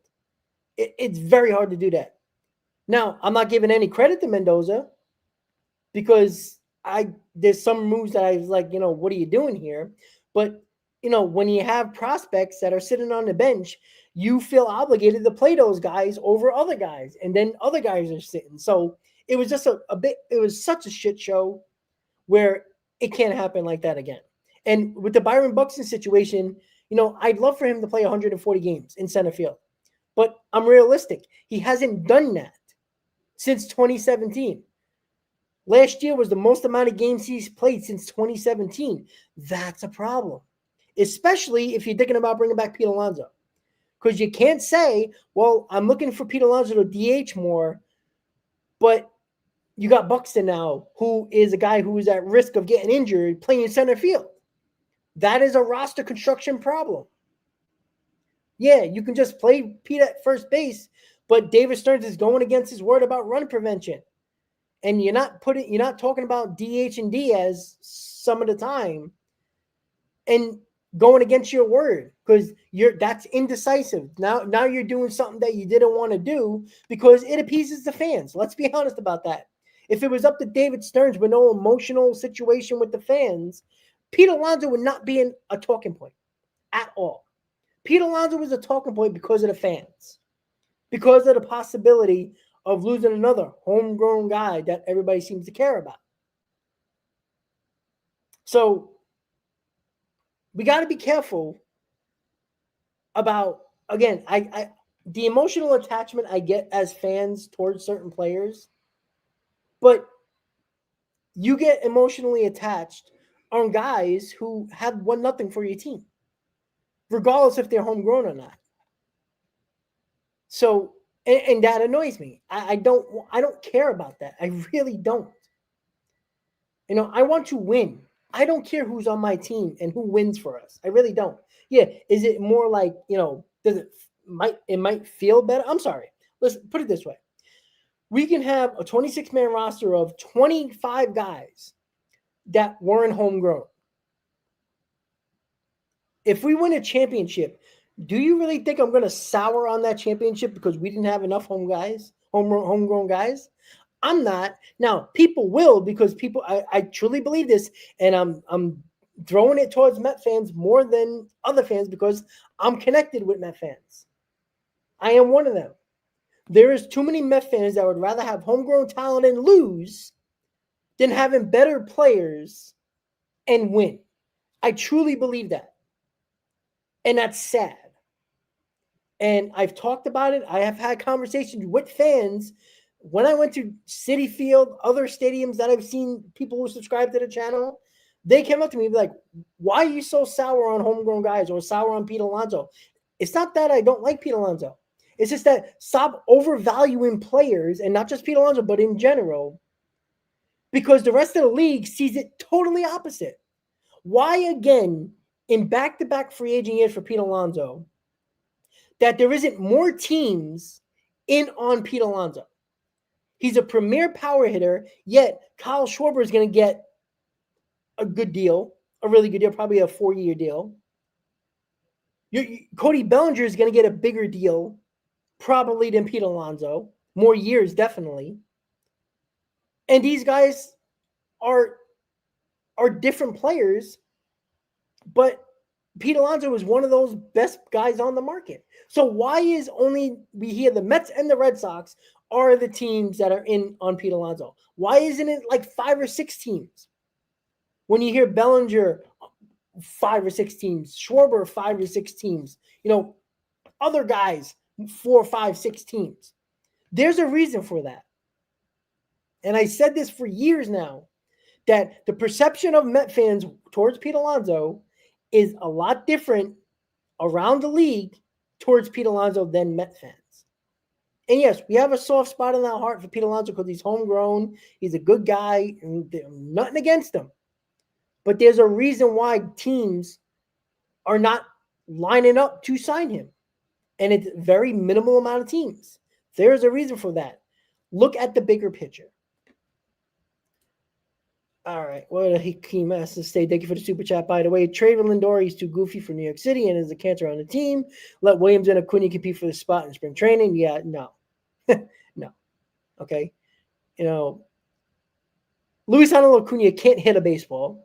It's very hard to do that. Now, I'm not giving any credit to Mendoza because there's some moves that I was like, what are you doing here? But, when you have prospects that are sitting on the bench, you feel obligated to play those guys over other guys. And then other guys are sitting. So it was just it was such a shit show where it can't happen like that again. And with the Byron Buxton situation, I'd love for him to play 140 games in center field. But I'm realistic. He hasn't done that since 2017. Last year was the most amount of games he's played since 2017. That's a problem, especially if you're thinking about bringing back Pete Alonso. Because you can't say, well, I'm looking for Pete Alonso to DH more, but you got Buxton now, who is a guy who is at risk of getting injured playing center field. That is a roster construction problem. Yeah, you can just play Pete at first base, but David Stearns is going against his word about run prevention. And you're not talking about DH and Diaz some of the time and going against your word because that's indecisive. Now you're doing something that you didn't want to do because it appeases the fans. Let's be honest about that. If it was up to David Stearns with no emotional situation with the fans, Pete Alonso would not be a talking point at all. Pete Alonso was a talking point because of the fans, because of the possibility of losing another homegrown guy that everybody seems to care about. So we got to be careful about, again, the emotional attachment I get as fans towards certain players, but you get emotionally attached on guys who have won nothing for your team, regardless if they're homegrown or not. So, and that annoys me. I don't care about that. I really don't. I want to win. I don't care who's on my team and who wins for us. I really don't. Yeah, is it more like, does it might feel better? I'm sorry. Let's put it this way. We can have a 26-man roster of 25 guys that weren't homegrown. If we win a championship, do you really think I'm going to sour on that championship because we didn't have enough homegrown guys? I'm not. Now, people will because I truly believe this, and I'm throwing it towards Met fans more than other fans because I'm connected with Met fans. I am one of them. There is too many Met fans that would rather have homegrown talent and lose than having better players and win. I truly believe that. And that's sad. And I've talked about it. I have had conversations with fans when I went to Citi Field, other stadiums that I've seen people who subscribe to the channel. They came up to me and be like, why are you so sour on homegrown guys or sour on Pete Alonso? It's not that I don't like Pete Alonso. It's just that stop overvaluing players, and not just Pete Alonso, but in general, because the rest of the league sees it totally opposite. Why, again, in back-to-back free agent years for Pete Alonso, that there isn't more teams in on Pete Alonso. He's a premier power hitter, yet Kyle Schwarber is going to get a good deal, a really good deal, probably a 4-year deal. Cody Bellinger is going to get a bigger deal, probably than Pete Alonso. More years, definitely. And these guys are different players, but Pete Alonso is one of those best guys on the market. So why is only we hear the Mets and the Red Sox are the teams that are in on Pete Alonso? Why isn't it like 5 or 6 teams? When you hear Bellinger, 5 or 6 teams, Schwarber, 5 or 6 teams, other guys, 4, 5, 6 teams. There's a reason for that. And I said this for years now, that the perception of Met fans towards Pete Alonso is a lot different around the league towards Pete Alonso than Met fans. And yes, we have a soft spot in our heart for Pete Alonso because he's homegrown. He's a good guy, and nothing against him. But there's a reason why teams are not lining up to sign him. And it's a very minimal amount of teams. There's a reason for that. Look at the bigger picture. All right. Well, Hakeem has to say, thank you for the super chat. By the way, Trevor Lindor, he's too goofy for New York City and is a cancer on the team. Let Williams and Acuna compete for the spot in spring training. Yeah, no. No. Okay. Luis Angel Acuna can't hit a baseball.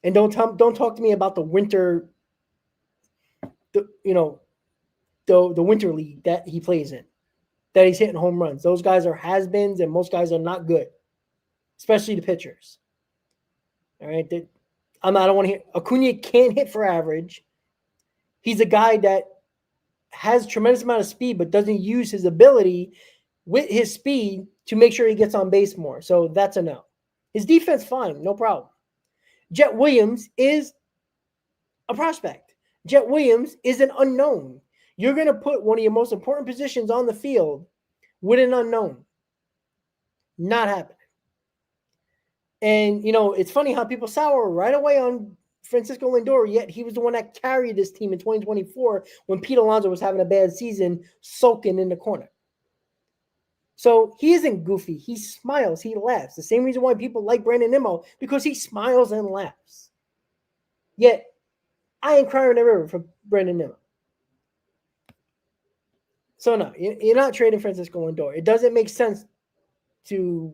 And don't talk to me about the winter, the winter league that he plays in, that he's hitting home runs. Those guys are has-beens, and most guys are not good, especially the pitchers. All right, I don't want to hear. Acuna can't hit for average. He's a guy that has tremendous amount of speed, but doesn't use his ability with his speed to make sure he gets on base more. So that's a no. His defense, fine, no problem. Jet Williams is a prospect. Jet Williams is an unknown. You're going to put one of your most important positions on the field with an unknown. Not happening. And, it's funny how people sour right away on Francisco Lindor, yet he was the one that carried this team in 2024 when Pete Alonso was having a bad season, sulking in the corner. So he isn't goofy. He smiles. He laughs. The same reason why people like Brandon Nimmo, because he smiles and laughs. Yet, I ain't crying in the river for Brandon Nimmo. So no, you're not trading Francisco Lindor. It doesn't make sense to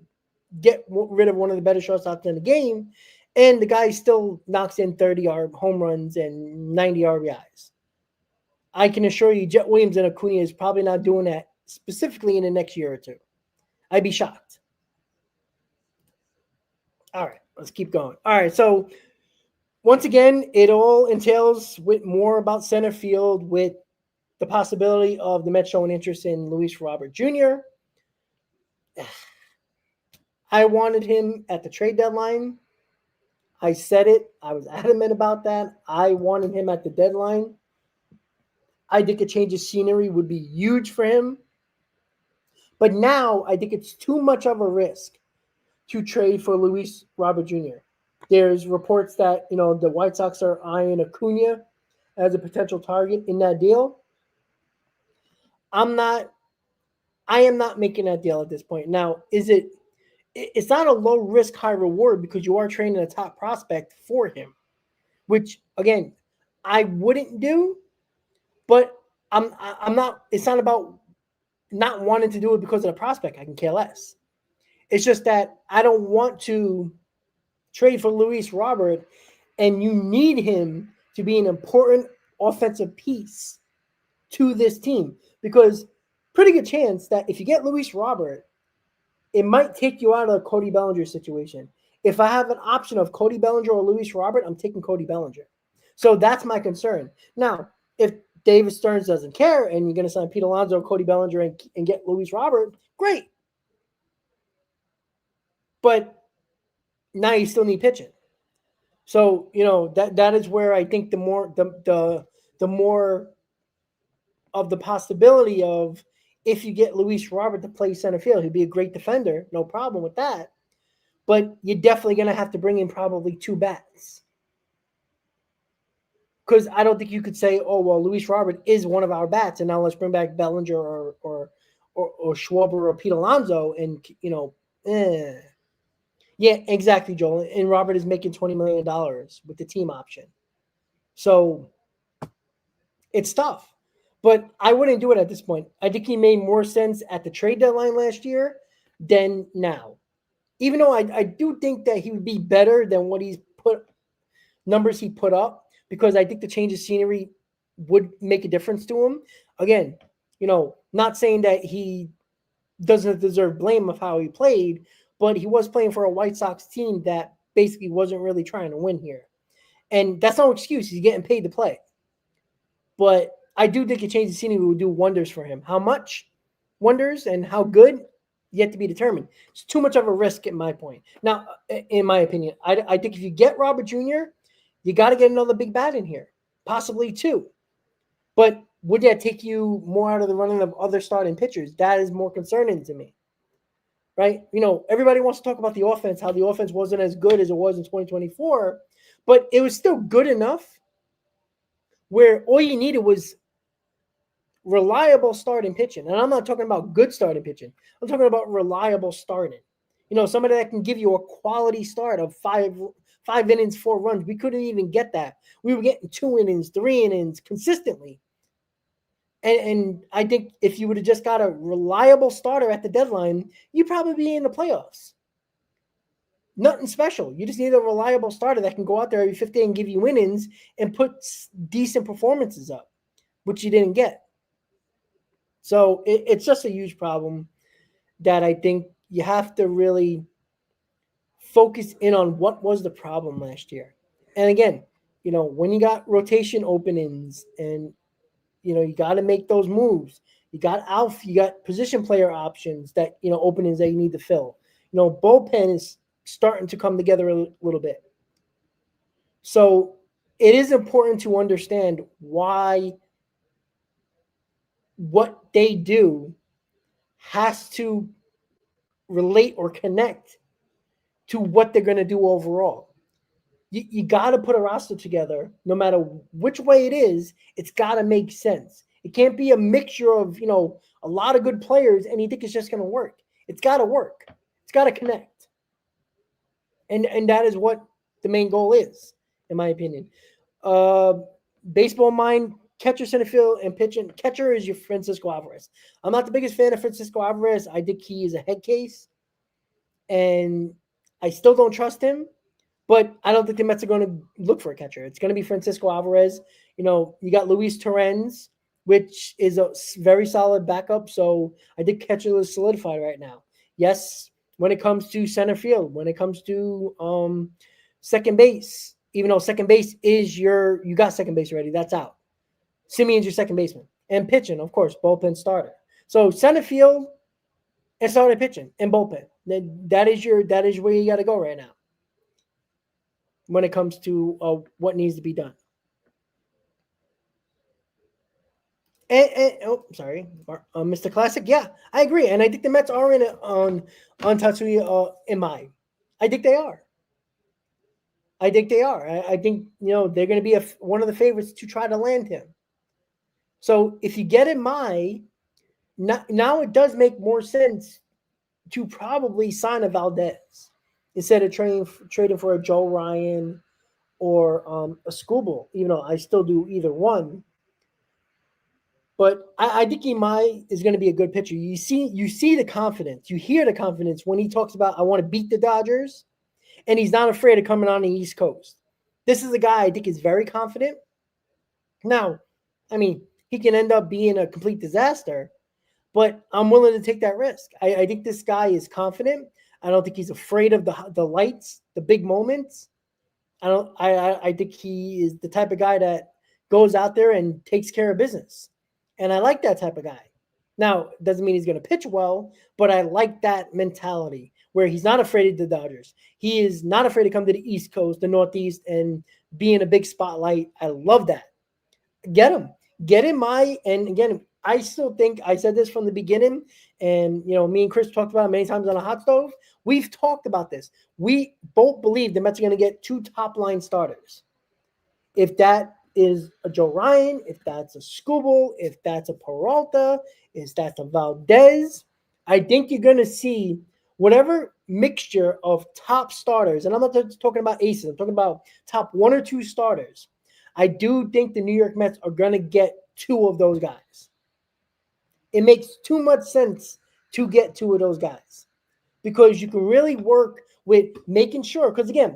get rid of one of the better shortstops in the game, and the guy still knocks in 30 home runs and 90 RBIs. I can assure you, Jet Williams and Acuna is probably not doing that specifically in the next year or two. I'd be shocked. All right, let's keep going. All right, so once again, it all entails with more about center field, with the possibility of the Mets showing interest in Luis Robert Jr. I wanted him at the trade deadline. I said it. I was adamant about that. I wanted him at the deadline. I think a change of scenery would be huge for him. But now I think it's too much of a risk to trade for Luis Robert Jr. There's reports that, the White Sox are eyeing Acuna as a potential target in that deal. I am not making that deal at this point. Now, it's not a low risk, high reward because you are trading a top prospect for him, which again, I wouldn't do, but I'm not, it's not about not wanting to do it because of the prospect. I can care less. It's just that I don't want to trade for Luis Robert, and you need him to be an important offensive piece to this team, because pretty good chance that if you get Luis Robert, it might take you out of the Cody Bellinger situation. If I have an option of Cody Bellinger or Luis Robert, I'm taking Cody Bellinger. So that's my concern. Now, if David Stearns doesn't care and you're going to sign Pete Alonso, Cody Bellinger, and get Luis Robert, great. But now you still need pitching. So, that is where I think the more of the possibility of, if you get Luis Robert to play center field, he'd be a great defender. No problem with that. But you're definitely going to have to bring in probably 2 bats. Because I don't think you could say, oh, well, Luis Robert is one of our bats, and now let's bring back Bellinger or Schwarber or Pete Alonso, and, Yeah, exactly, Joel. And Robert is making $20 million with the team option. So it's tough. But I wouldn't do it at this point. I think he made more sense at the trade deadline last year than now. Even though I do think that he would be better than what numbers he put up, because I think the change of scenery would make a difference to him. Again, not saying that he doesn't deserve blame of how he played, but he was playing for a White Sox team that basically wasn't really trying to win here. And that's no excuse. He's getting paid to play. But I do think a change of scenery would do wonders for him. How much wonders and how good, yet to be determined. It's too much of a risk in my point. Now, in my opinion, I think if you get Robert Jr., you got to get another big bat in here, possibly two. But would that take you more out of the running of other starting pitchers? That is more concerning to me, right? Everybody wants to talk about the offense, how the offense wasn't as good as it was in 2024, but it was still good enough where all you needed was reliable starting pitching. And I'm not talking about good starting pitching. I'm talking about reliable starting. Somebody that can give you a quality start of five innings, 4 runs. We couldn't even get that. We were getting 2 innings, 3 innings consistently. And I think if you would have just got a reliable starter at the deadline, you'd probably be in the playoffs. Nothing special. You just need a reliable starter that can go out there every 50 and give you innings and put decent performances up, which you didn't get. So it's just a huge problem that I think you have to really focus in on what was the problem last year. And again, when you got rotation openings and, you got to make those moves. You got you got position player options that, openings that you need to fill. Bullpen is starting to come together a little bit. So it is important to understand why what they do has to relate or connect to what they're going to do overall. You got to put a roster together, no matter which way it is. It's got to make sense. It can't be a mixture of, a lot of good players and you think it's just going to work. It's got to work. It's got to connect. And that is what the main goal is, in my opinion. Baseball mind, catcher, center field, and pitching. Catcher is your Francisco Alvarez. I'm not the biggest fan of Francisco Alvarez. I think he is a head case. And I still don't trust him. But I don't think the Mets are going to look for a catcher. It's going to be Francisco Alvarez. You got Luis Torrens, which is a very solid backup. So I think catcher is solidified right now. Yes, when it comes to center field, when it comes to second base, even though second base is you got second base already. That's out. Simeon's your second baseman. And pitching, of course, bullpen starter. So center field and starting pitching and bullpen. That is where you got to go right now when it comes to what needs to be done. Sorry, Mr. Classic. Yeah, I agree, and I think the Mets are in it on Tatsuya Imai. I think they are. I think they're going to be one of the favorites to try to land him. So if you get Imai, now it does make more sense to probably sign a Valdez instead of trading for a Joe Ryan or a Skubal, even though I still do either one. But I think Imai is going to be a good pitcher. You see the confidence. You hear the confidence when he talks about, I want to beat the Dodgers, and he's not afraid of coming on the East Coast. This is a guy I think is very confident. Now, I mean, he can end up being a complete disaster, but I'm willing to take that risk. I think this guy is confident. I don't think he's afraid of the lights, the big moments. I think he is the type of guy that goes out there and takes care of business. And I like that type of guy. Now, it doesn't mean he's going to pitch well, but I like that mentality where he's not afraid of the Dodgers. He is not afraid to come to the East Coast, the Northeast, and be in a big spotlight. I love that. Get him. Get him. And again, I still think, I said this from the beginning, and me and Chris talked about it many times on a hot stove. We've talked about this. We both believe the Mets are going to get 2 top-line starters. If that is a Joe Ryan, if that's a Skubal, if that's a Peralta, if that's a Valdez. I think you're going to see whatever mixture of top starters, and I'm not just talking about aces, I'm talking about top 1 or 2 starters. I do think the New York Mets are going to get 2 of those guys. It makes too much sense to get 2 of those guys because you can really work with making sure, because again,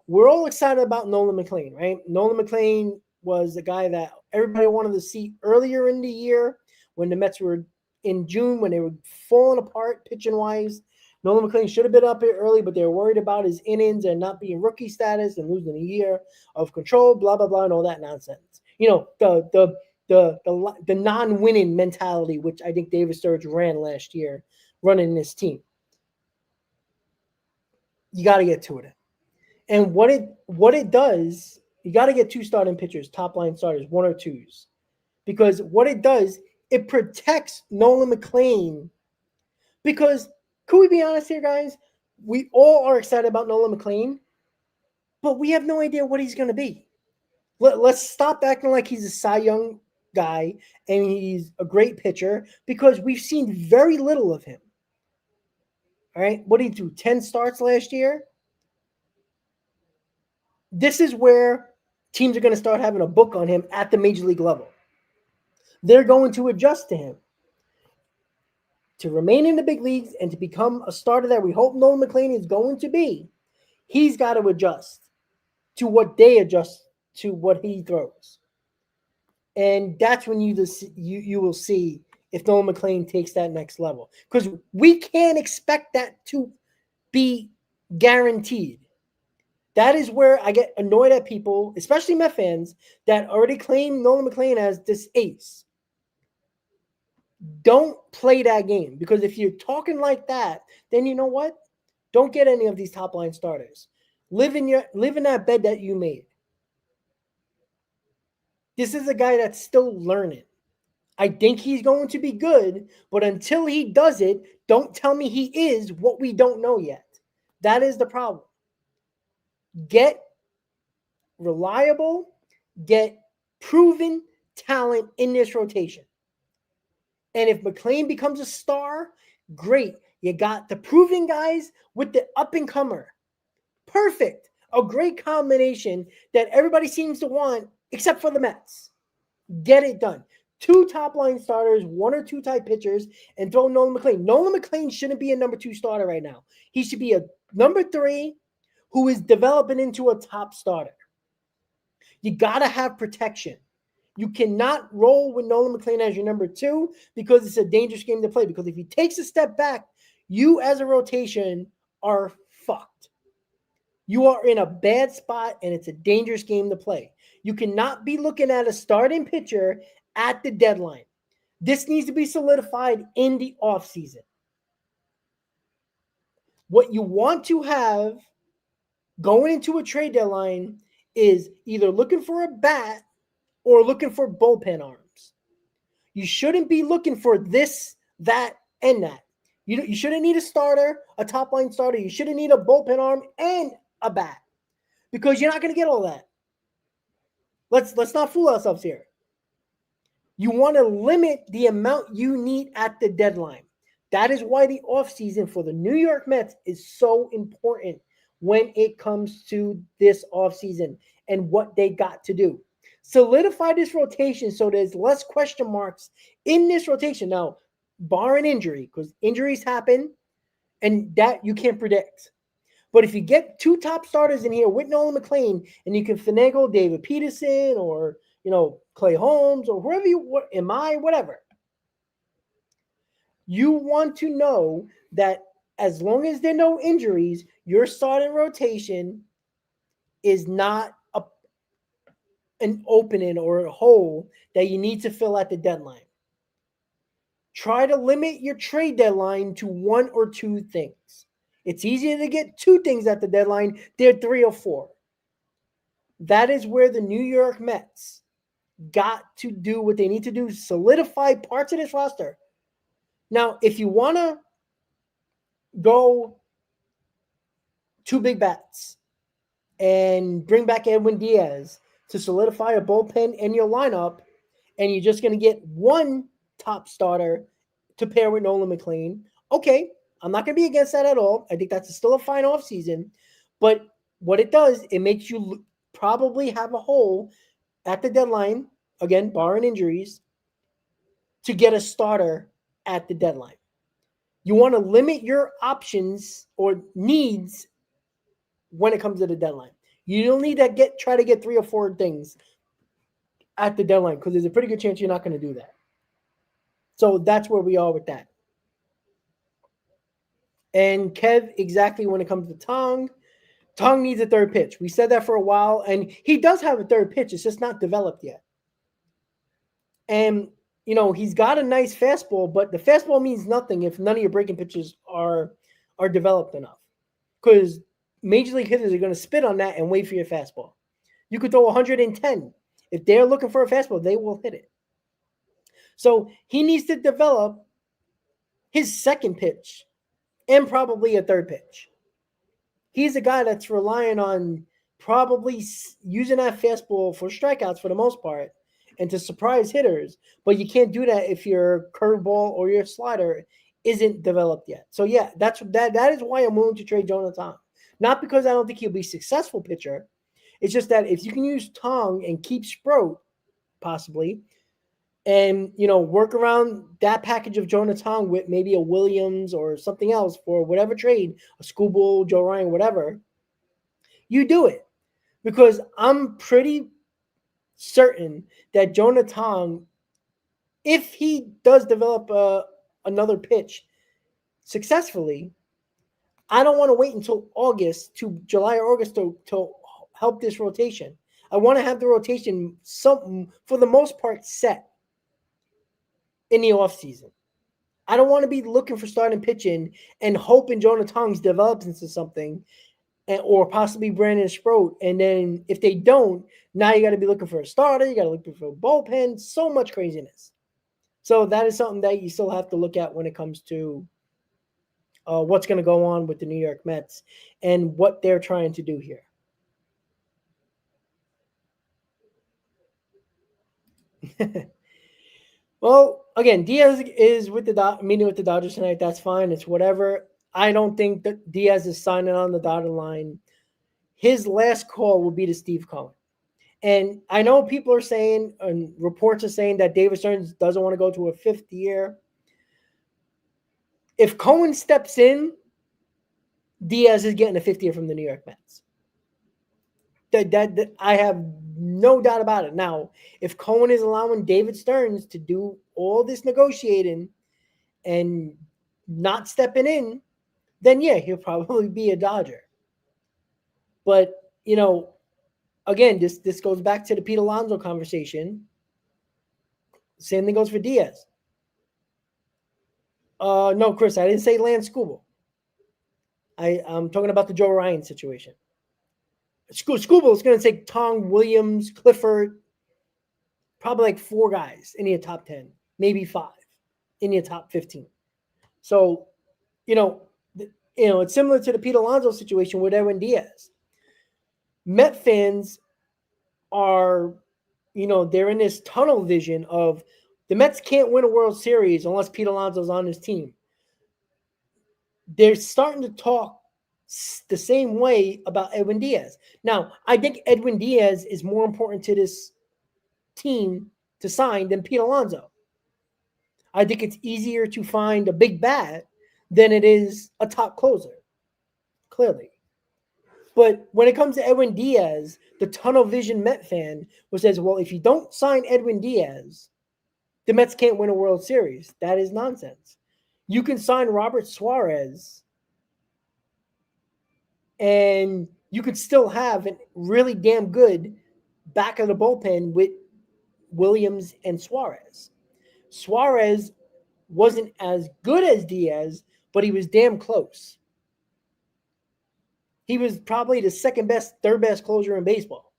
we're all excited about Nolan McLean, right? Nolan McLean was the guy that everybody wanted to see earlier in the year when the Mets were in June, when they were falling apart pitching-wise. Nolan McLean should have been up here early, but they were worried about his innings and not being rookie status and losing a year of control, blah, blah, blah, and all that nonsense. The non-winning mentality, which I think David Sturridge ran last year, running this team. You got to get to it. And what it does, you got to get 2 starting pitchers, top line starters, 1 or 2s. Because what it does, it protects Nolan McLean. Because, could we be honest here, guys? We all are excited about Nolan McLean, but we have no idea what he's going to be. Let's stop acting like he's a Cy Young guy and he's a great pitcher, because we've seen very little of him. All right? What did he do? 10 starts last year? This is where teams are going to start having a book on him at the major league level. They're going to adjust to him. To remain in the big leagues and to become a starter that we hope Nolan McLean is going to be, he's got to adjust to what they adjust to what he throws. And that's when you will see if Nolan McLean takes that next level. Because we can't expect that to be guaranteed. That is where I get annoyed at people, especially Met fans, that already claim Nolan McLean as this ace. Don't play that game, because if you're talking like that, then you know what? Don't get any of these top line starters. Live in that bed that you made. This is a guy that's still learning. I think he's going to be good, but until he does it, don't tell me he is what we don't know yet. That is the problem. Get reliable, get proven talent in this rotation. And if McLean becomes a star, great. You got the proven guys with the up-and-comer. Perfect. A great combination that everybody seems to want, except for the Mets. Get it done. 2 top-line starters, 1 or 2 type pitchers, and throw Nolan McLean. Nolan McLean shouldn't be a number 2 starter right now. He should be a number 3 who is developing into a top starter. You got to have protection. You cannot roll with Nolan McLean as your number 2 because it's a dangerous game to play. Because if he takes a step back, you as a rotation are fucked. You are in a bad spot, and it's a dangerous game to play. You cannot be looking at a starting pitcher at the deadline. This needs to be solidified in the offseason. What you want to have going into a trade deadline is either looking for a bat or looking for bullpen arms. You shouldn't be looking for this, that, and that. You shouldn't need a starter, a top-line starter. You shouldn't need a bullpen arm and a bat, because you're not going to get all that. Let's not fool ourselves here. You want to limit the amount you need at the deadline. That is why the offseason for the New York Mets is so important when it comes to this offseason and what they got to do. Solidify this rotation so there's less question marks in this rotation. Now, barring injury, because injuries happen and that you can't predict. But if you get 2 top starters in here with Nolan McLean, and you can finagle David Peterson or, Clay Holmes or whoever whatever. You want to know that as long as there are no injuries, your starting rotation is not an opening or a hole that you need to fill at the deadline. Try to limit your trade deadline to 1 or 2 things. It's easier to get 2 things at the deadline than 3 or 4. That is where the New York Mets got to do what they need to do, solidify parts of this roster. Now, if you want to go 2 big bats and bring back Edwin Diaz to solidify a bullpen in your lineup, and you're just going to get one top starter to pair with Nolan McLean, okay, I'm not going to be against that at all. I think that's still a fine offseason. But what it does, it makes you probably have a hole at the deadline, again, barring injuries, to get a starter at the deadline. You want to limit your options or needs when it comes to the deadline. You don't need to try to get 3 or 4 things at the deadline because there's a pretty good chance you're not going to do that. So that's where we are with that. And Kev, exactly when it comes to Tong needs a third pitch. We said that for a while, and he does have a third pitch. It's just not developed yet. And, he's got a nice fastball, but the fastball means nothing if none of your breaking pitches are developed enough. Because major league hitters are going to spit on that and wait for your fastball. You could throw 110. If they're looking for a fastball, they will hit it. So he needs to develop his second pitch and probably a third pitch. He's a guy that's relying on probably using that fastball for strikeouts for the most part and to surprise hitters. But you can't do that if your curveball or your slider isn't developed yet. So, yeah, that is why I'm willing to trade Jonah Tong. Not because I don't think he'll be a successful pitcher. It's just that if you can use Tong and keep Sproat, possibly, and, work around that package of Jonah Tong with maybe a Williams or something else for whatever trade, a Skubal, Joe Ryan, whatever, you do it. Because I'm pretty certain that Jonah Tong, if he does develop another pitch successfully, I don't want to wait until July or August to help this rotation. I want to have the rotation for the most part set in the offseason. I don't want to be looking for starting pitching and hoping Jonah Tong's develops into something, or possibly Brandon Sproat. And then if they don't, now you got to be looking for a starter. You got to look for a bullpen. So much craziness. So that is something that you still have to look at when it comes to what's going to go on with the New York Mets and what they're trying to do here. Well, again, Diaz is meeting with the Dodgers tonight. That's fine. It's whatever. I don't think that Diaz is signing on the dotted line. His last call will be to Steve Cohen. And I know people are saying, and reports are saying, that David Stearns doesn't want to go to a 5th year. If Cohen steps in, Diaz is getting a 5th year from the New York Mets. That I have no doubt about it. Now, if Cohen is allowing David Stearns to do all this negotiating and not stepping in, then yeah, he'll probably be a Dodger. But, again, this goes back to the Pete Alonso conversation. Same thing goes for Diaz. No, Chris, I didn't say Lance Skubal. I'm talking about the Joe Ryan situation. Skubal is going to take Tong, Williams, Clifford, probably like 4 guys in your top 10, maybe 5 in your top 15. So, it's similar to the Pete Alonso situation with Edwin Diaz. Met fans are, they're in this tunnel vision of the Mets can't win a World Series unless Pete Alonso's on his team. They're starting to talk the same way about Edwin Diaz. Now, I think Edwin Diaz is more important to this team to sign than Pete Alonso. I think it's easier to find a big bat than it is a top closer, clearly. But when it comes to Edwin Diaz, the tunnel vision Met fan says, well, if you don't sign Edwin Diaz, the Mets can't win a World Series. That is nonsense. You can sign Robert Suarez, and you could still have a really damn good back of the bullpen with Williams and Suarez. Suarez wasn't as good as Diaz, but he was damn close. He was probably the second best, third best closer in baseball.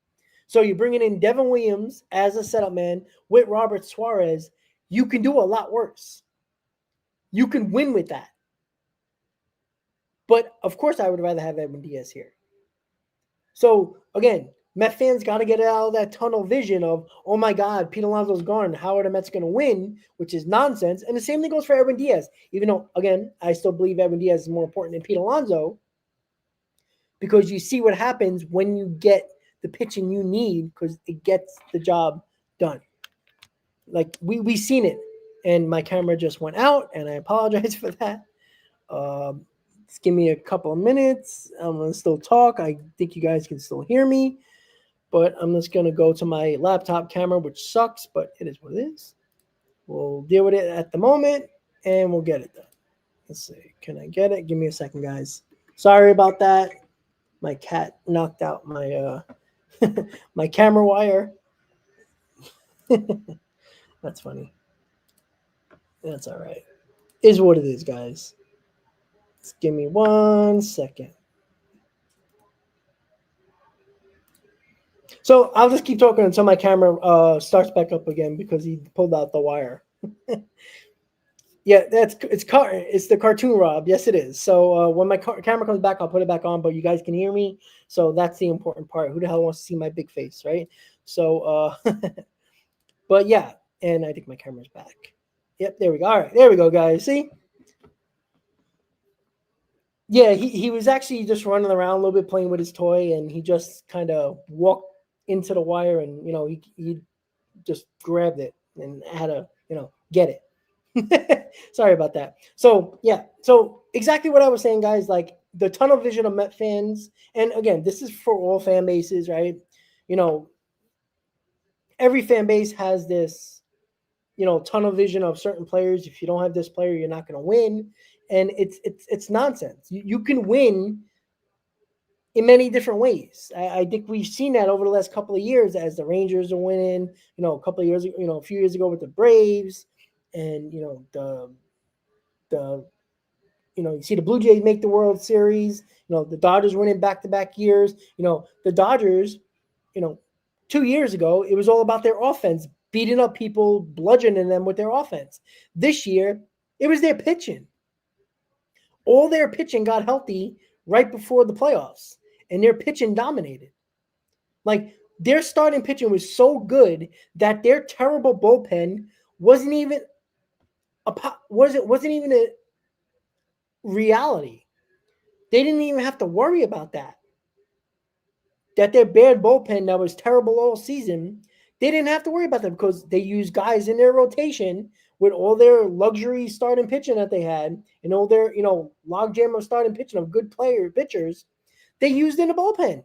So you're bringing in Devin Williams as a setup man with Robert Suarez. You can do a lot worse. You can win with that. But, of course, I would rather have Edwin Diaz here. So, again, Met fans got to get out of that tunnel vision of, oh my God, Pete Alonso's gone. How are the Mets going to win? Which is nonsense. And the same thing goes for Edwin Diaz. Even though, again, I still believe Edwin Diaz is more important than Pete Alonso, because you see what happens when you get the pitching you need, because it gets the job done. Like we seen it, and my camera just went out, and I apologize for that. Just give me a couple of minutes. I'm gonna still talk. I think you guys can still hear me, but I'm just gonna go to my laptop camera, which sucks, but it is what it is. We'll deal with it at the moment, and we'll get it done. Let's see. Can I get it? Give me a second, guys. Sorry about that. My cat knocked out my my camera wire. That's funny. That's all right. Is what it is, guys. Just give me 1 second. So I'll just keep talking until my camera starts back up again, because he pulled out the wire. Yeah, it's the cartoon Rob. Yes, it is. So when my camera comes back, I'll put it back on, but you guys can hear me. So that's the important part. Who the hell wants to see my big face, right? So, but yeah, and I think my camera's back. Yep, there we go. All right, there we go, guys. See? Yeah, he was actually just running around a little bit playing with his toy, and he just kind of walked into the wire, and he just grabbed it and had to get it. Sorry about that. So yeah, so exactly what I was saying, guys. Like the tunnel vision of Met fans, and again, this is for all fan bases, right? Every fan base has this tunnel vision of certain players. If you don't have this player, you're not going to win, and it's nonsense. You can win in many different ways. I think we've seen that over the last couple of years as the Rangers are winning. A couple of years, a few years ago with the Braves, and the you see the Blue Jays make the World Series. The Dodgers winning back-to-back years. The Dodgers, 2 years ago, it was all about their offense, beating up people, bludgeoning them with their offense. This year, it was their pitching. All their pitching got healthy right before the playoffs, and their pitching dominated. Like, their starting pitching was so good that their terrible bullpen wasn't even a reality. They didn't even have to worry about that. That their bad bullpen that was terrible all season, they didn't have to worry about that, because they used guys in their rotation with all their luxury starting pitching that they had, and all their logjam of starting pitching of good pitchers. They used in the bullpen.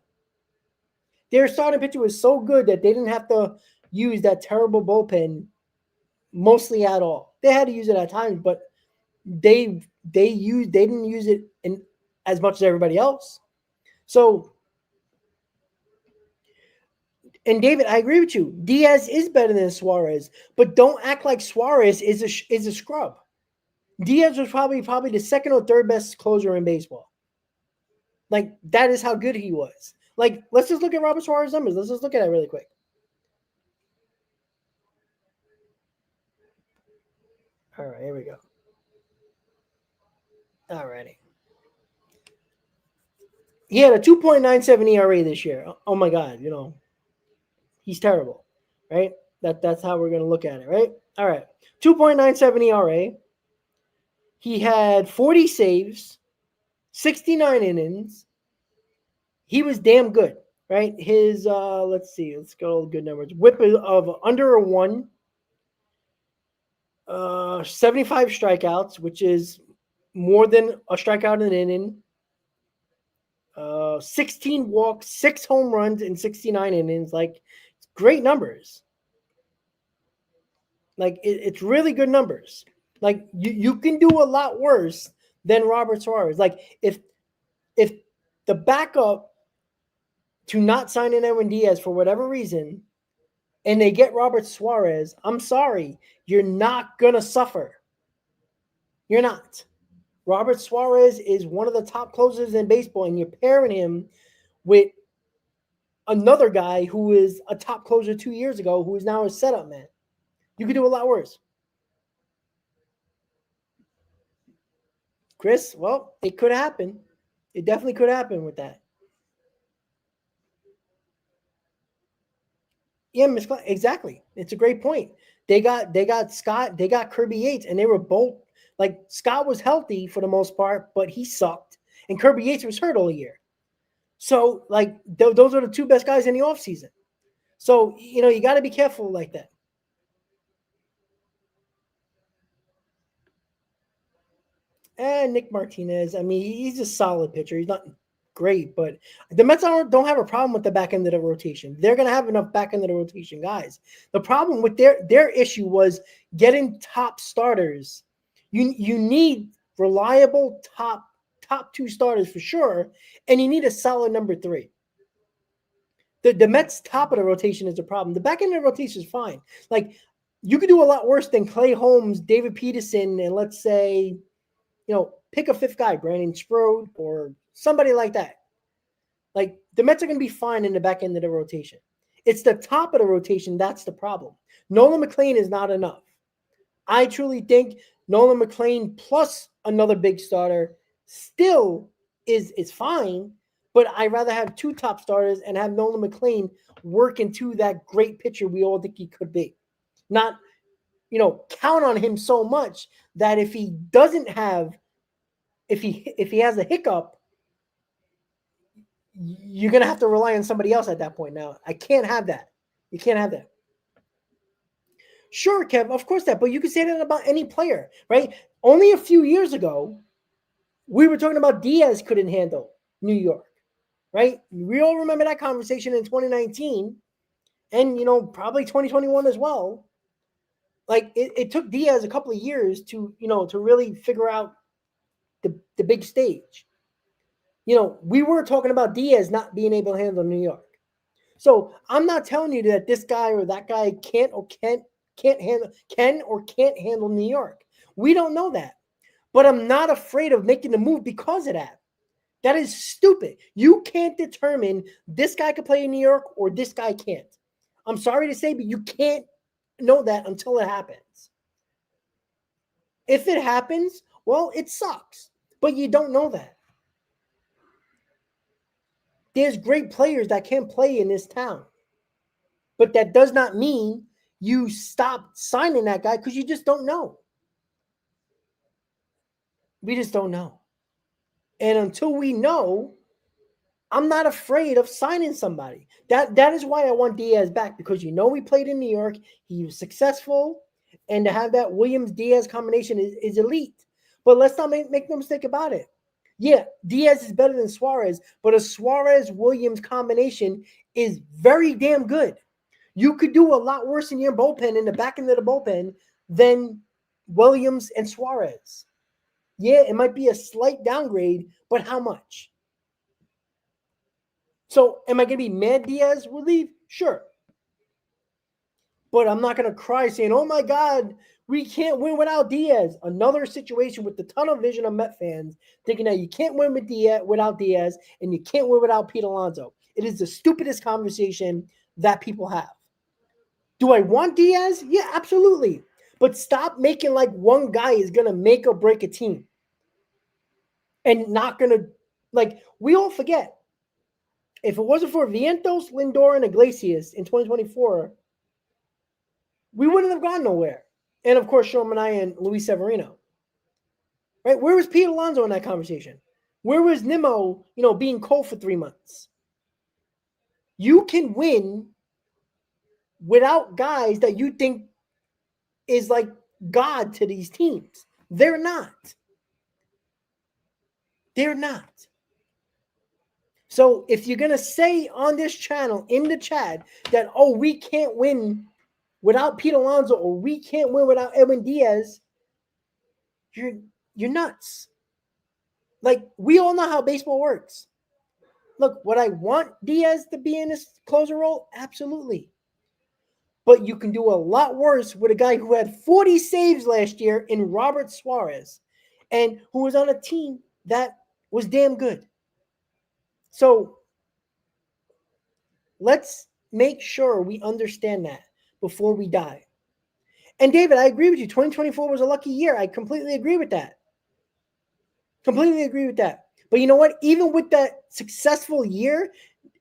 Their starting pitcher was so good that they didn't have to use that terrible bullpen mostly at all. They had to use it at times, but they didn't use it in as much as everybody else. So, and David, I agree with you. Diaz is better than Suarez, but don't act like Suarez is a scrub. Diaz was probably the second or third best closer in baseball. Like, that is how good he was. Like, let's just look at Robert Suarez's numbers. Let's just look at it really quick. All right, here we go. All righty. He had a 2.97 ERA this year. Oh my God, he's terrible, right? That's how we're going to look at it, right? All right. 2.97 ERA. He had 40 saves, 69 innings. He was damn good, right? His let's go good numbers. Whip of under a 1. 75 strikeouts, which is more than a strikeout an inning. 16 walks, 6 home runs in 69 innings. Like, great numbers. Like, it's really good numbers. Like, you can do a lot worse than Robert Suarez. Like, if the backup to not sign in Edwin Diaz for whatever reason, and they get Robert Suarez, I'm sorry, you're not going to suffer. You're not. Robert Suarez is one of the top closers in baseball, and you're pairing him with another guy who is a top closer 2 years ago, who is now a setup man. You could do a lot worse. Chris, well, it could happen. It definitely could happen with that. Yeah, exactly. It's a great point. They got Scott, they got Kirby Yates, and they were both like Scott was healthy for the most part, but he sucked, and Kirby Yates was hurt all year. So like those are the two best guys in the offseason. So you got to be careful like that. And Nick Martinez, I mean, he's a solid pitcher. He's not great, but the Mets don't have a problem with the back end of the rotation. They're going to have enough back end of the rotation guys. The problem with their issue was getting top starters. You need reliable top two starters for sure, and you need a solid number 3. The Mets top of the rotation is the problem. The back end of the rotation is fine. Like you could do a lot worse than Clay Holmes, David Peterson, and let's say, pick a 5th guy, Brandon Strode or somebody like that. Like the Mets are going to be fine in the back end of the rotation. It's the top of the rotation that's the problem. Nolan McLean is not enough. I truly think Nolan McLean plus another big starter still is fine, but I'd rather have 2 top starters and have Nolan McLean work into that great pitcher we all think he could be. Not, count on him so much that if he doesn't have, if he has a hiccup, you're going to have to rely on somebody else at that point. Now, I can't have that. You can't have that. Sure, Kev, of course that, but you can say that about any player, right? Only a few years ago, we were talking about Diaz couldn't handle New York, right? We all remember that conversation in 2019 and, probably 2021 as well. Like it took Diaz a couple of years to really figure out the big stage. We were talking about Diaz not being able to handle New York. So I'm not telling you that this guy or that guy can or can't handle New York. We don't know that. But I'm not afraid of making the move because of that. That is stupid. You can't determine this guy can play in New York or this guy can't. I'm sorry to say, but you can't know that until it happens. If it happens, well, it sucks. But you don't know that. There's great players that can play in this town. But that does not mean you stop signing that guy because you just don't know. We just don't know. And until we know, I'm not afraid of signing somebody. That is why I want Diaz back, because he played in New York. He was successful. And to have that Williams-Diaz combination is elite. But let's not make no mistake about it. Yeah, Diaz is better than Suarez, but a Suarez-Williams combination is very damn good. You could do a lot worse in your bullpen, in the back end of the bullpen, than Williams and Suarez. Yeah, it might be a slight downgrade, but how much? So am I going to be mad Diaz will leave? Sure. But I'm not going to cry saying, oh my God, we can't win without Diaz. Another situation with the tunnel vision of Met fans thinking that you can't win without Diaz and you can't win without Pete Alonso. It is the stupidest conversation that people have. Do I want Diaz? Yeah, absolutely. But stop making like one guy is going to make or break a team. And not going to, like, we all forget. If it wasn't for Vientos, Lindor, and Iglesias in 2024, we wouldn't have gone nowhere. And, of course, Sean Manaea and Luis Severino. Right? Where was Pete Alonso in that conversation? Where was Nimmo, being cold for 3 months? You can win without guys that you think is like God to these teams. They're not. They're not. So if you're going to say on this channel, in the chat, that, oh, we can't win without Pete Alonso or we can't win without Edwin Diaz, you're nuts. Like, we all know how baseball works. Look, would I want Diaz to be in this closer role? Absolutely. But you can do a lot worse with a guy who had 40 saves last year in Robert Suarez and who was on a team that was damn good. So let's make sure we understand that before we die. And David, I agree with you. 2024 was a lucky year. I completely agree with that. Completely agree with that. But you know what? Even with that successful year,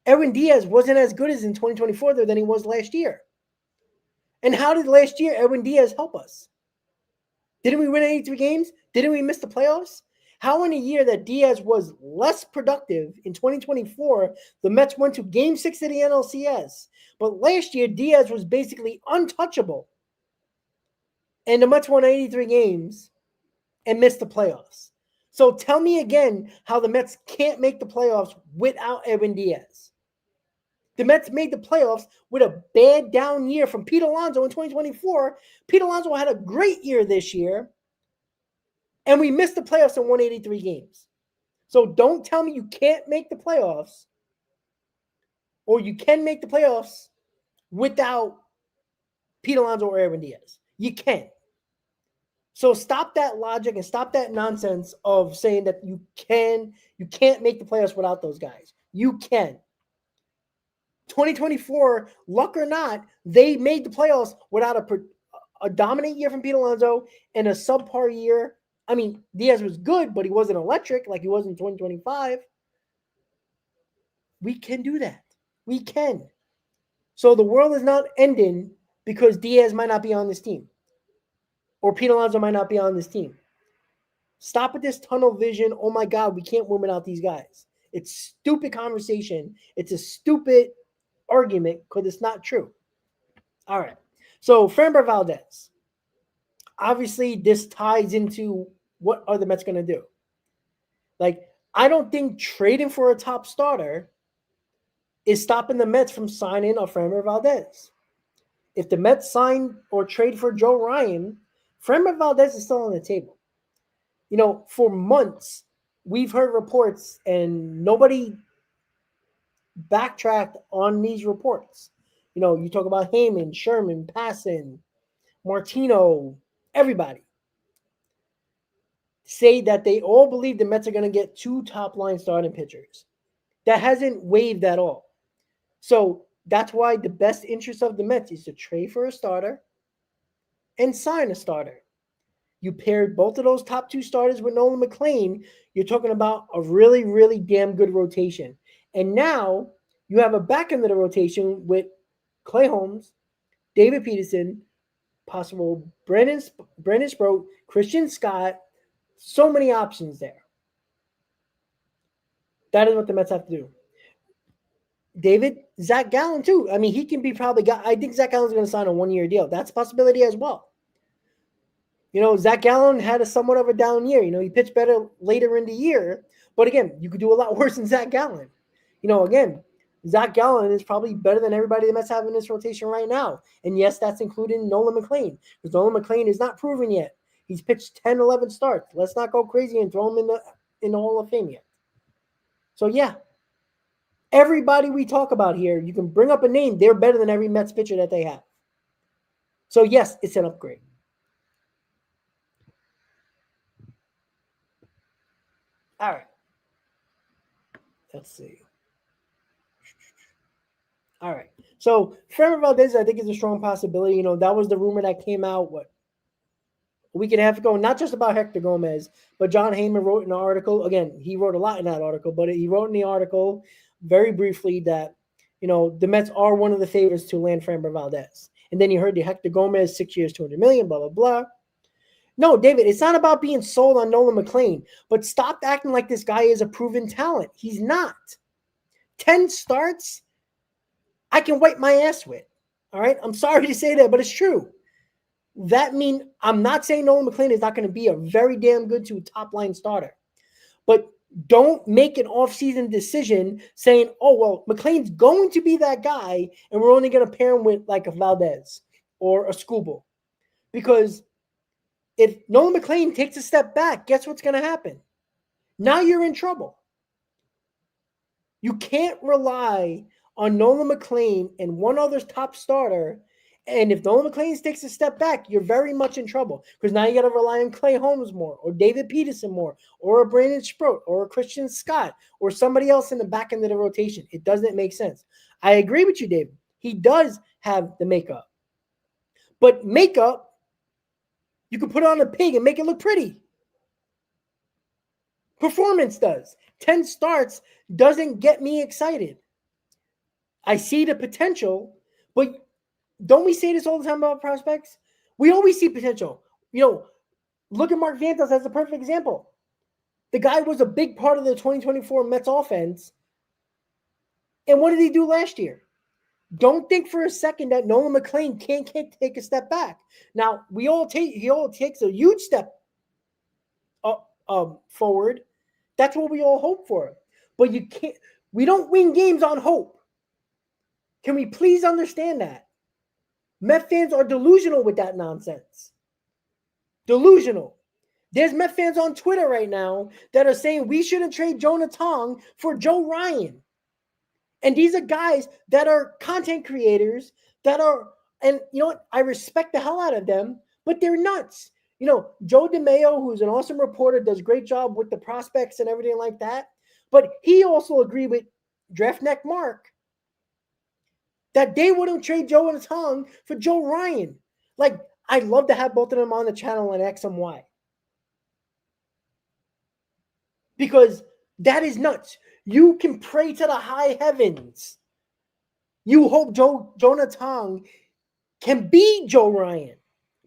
Edwin Diaz wasn't as good as in 2024 than he was last year. And how did last year Edwin Diaz help us? Didn't we win 83 games? Didn't we miss the playoffs? How in a year that Diaz was less productive in 2024, the Mets went to Game 6 of the NLCS. But last year, Diaz was basically untouchable. And the Mets won 83 games and missed the playoffs. So tell me again how the Mets can't make the playoffs without Edwin Diaz. The Mets made the playoffs with a bad down year from Pete Alonso in 2024. Pete Alonso had a great year this year, and we missed the playoffs and won 83 games. So don't tell me you can't make the playoffs, or you can make the playoffs without Pete Alonso or Edwin Diaz. You can. So stop that logic and stop that nonsense of saying that you can't make the playoffs without those guys. You can. 2024, luck or not, they made the playoffs without a dominant year from Pete Alonso and a subpar year. I mean, Diaz was good, but he wasn't electric like he was in 2025. We can do that. We can. So the world is not ending because Diaz might not be on this team or Pete Alonso might not be on this team. Stop with this tunnel vision. Oh my God, we can't win without these guys. It's stupid conversation. It's a stupid argument because it's not true. All right. So Framber Valdez. Obviously, this ties into what are the Mets going to do. Like, I don't think trading for a top starter is stopping the Mets from signing a Framber Valdez. If the Mets sign or trade for Joe Ryan, Framber Valdez is still on the table. You know, for months, we've heard reports and nobody backtracked on these reports. You know, you talk about Heyman, Sherman, Passan, Martino, everybody say that they all believe the Mets are going to get 2 top-line starting pitchers. That hasn't waived at all. So that's why the best interest of the Mets is to trade for a starter and sign a starter. You paired both of those top 2 starters with Nolan McLean, you're talking about a really, really damn good rotation. And now you have a back end of the rotation with Clay Holmes, David Peterson, possible Brandon Sproat, Christian Scott. So many options there. That is what the Mets have to do. Zach Gallen too. I mean, he can be probably. I think Zach Gallen's going to sign a 1-year deal. That's a possibility as well. You know, Zach Gallen had a somewhat of a down year. You know, he pitched better later in the year. But again, you could do a lot worse than Zach Gallen. You know, again, Zach Gallen is probably better than everybody the Mets have in this rotation right now. And yes, that's including Nolan McLean. Because Nolan McLean is not proven yet. He's pitched 10, 11 starts. Let's not go crazy and throw him in the Hall of Fame yet. So, yeah. Everybody we talk about here, you can bring up a name. They're better than every Mets pitcher that they have. So, yes, it's an upgrade. All right. Let's see. All right. So, Framber Valdez, I think, is a strong possibility. You know, that was the rumor that came out, a week and a half ago, not just about Hector Gomez, but John Heyman wrote in an article. Again, he wrote a lot in that article, but he wrote in the article very briefly that, you know, the Mets are one of the favorites to land Framber Valdez. And then you heard the Hector Gomez, 6 years, $200 million, blah, blah, blah. No, David, it's not about being sold on Nolan McLean, but stop acting like this guy is a proven talent. He's not. 10 starts, I can wipe my ass with. All right? I'm sorry to say that, but it's true. That means I'm not saying Nolan McLean is not going to be a very damn good to top-line starter. But don't make an off-season decision saying, oh, well, McLean's going to be that guy, and we're only going to pair him with like a Valdez or a Skubal. Because if Nolan McLean takes a step back, guess what's going to happen? Now you're in trouble. You can't rely on Nolan McLean and one other top starter. And if Nolan McLean takes a step back, you're very much in trouble because now you got to rely on Clay Holmes more or David Peterson more or a Brandon Sproat or a Christian Scott or somebody else in the back end of the rotation. It doesn't make sense. I agree with you, David. He does have the makeup. But makeup, you can put on a pig and make it look pretty. Performance does. 10 starts doesn't get me excited. I see the potential, but Don't we say this all the time about prospects? We always see potential. Look at Mark Vantas as a perfect example. The guy was a big part of the 2024 Mets offense. And what did he do last year? Don't think for a second that Nolan McLean can't take a step back. Now, he all takes a huge step forward. That's what we all hope for. But we don't win games on hope. Can we please understand that? Met fans are delusional with that nonsense. Delusional. There's Met fans on Twitter right now that are saying we shouldn't trade Jonah Tong for Joe Ryan. And these are guys that are content creators and you know what? I respect the hell out of them, but they're nuts. Joe DeMayo, who's an awesome reporter, does a great job with the prospects and everything like that. But he also agreed with Draftneck Mark that they wouldn't trade Joe and Tong for Joe Ryan. Like, I'd love to have both of them on the channel on X and Y. Because that is nuts. You can pray to the high heavens. You hope Jonah Tong can be Joe Ryan.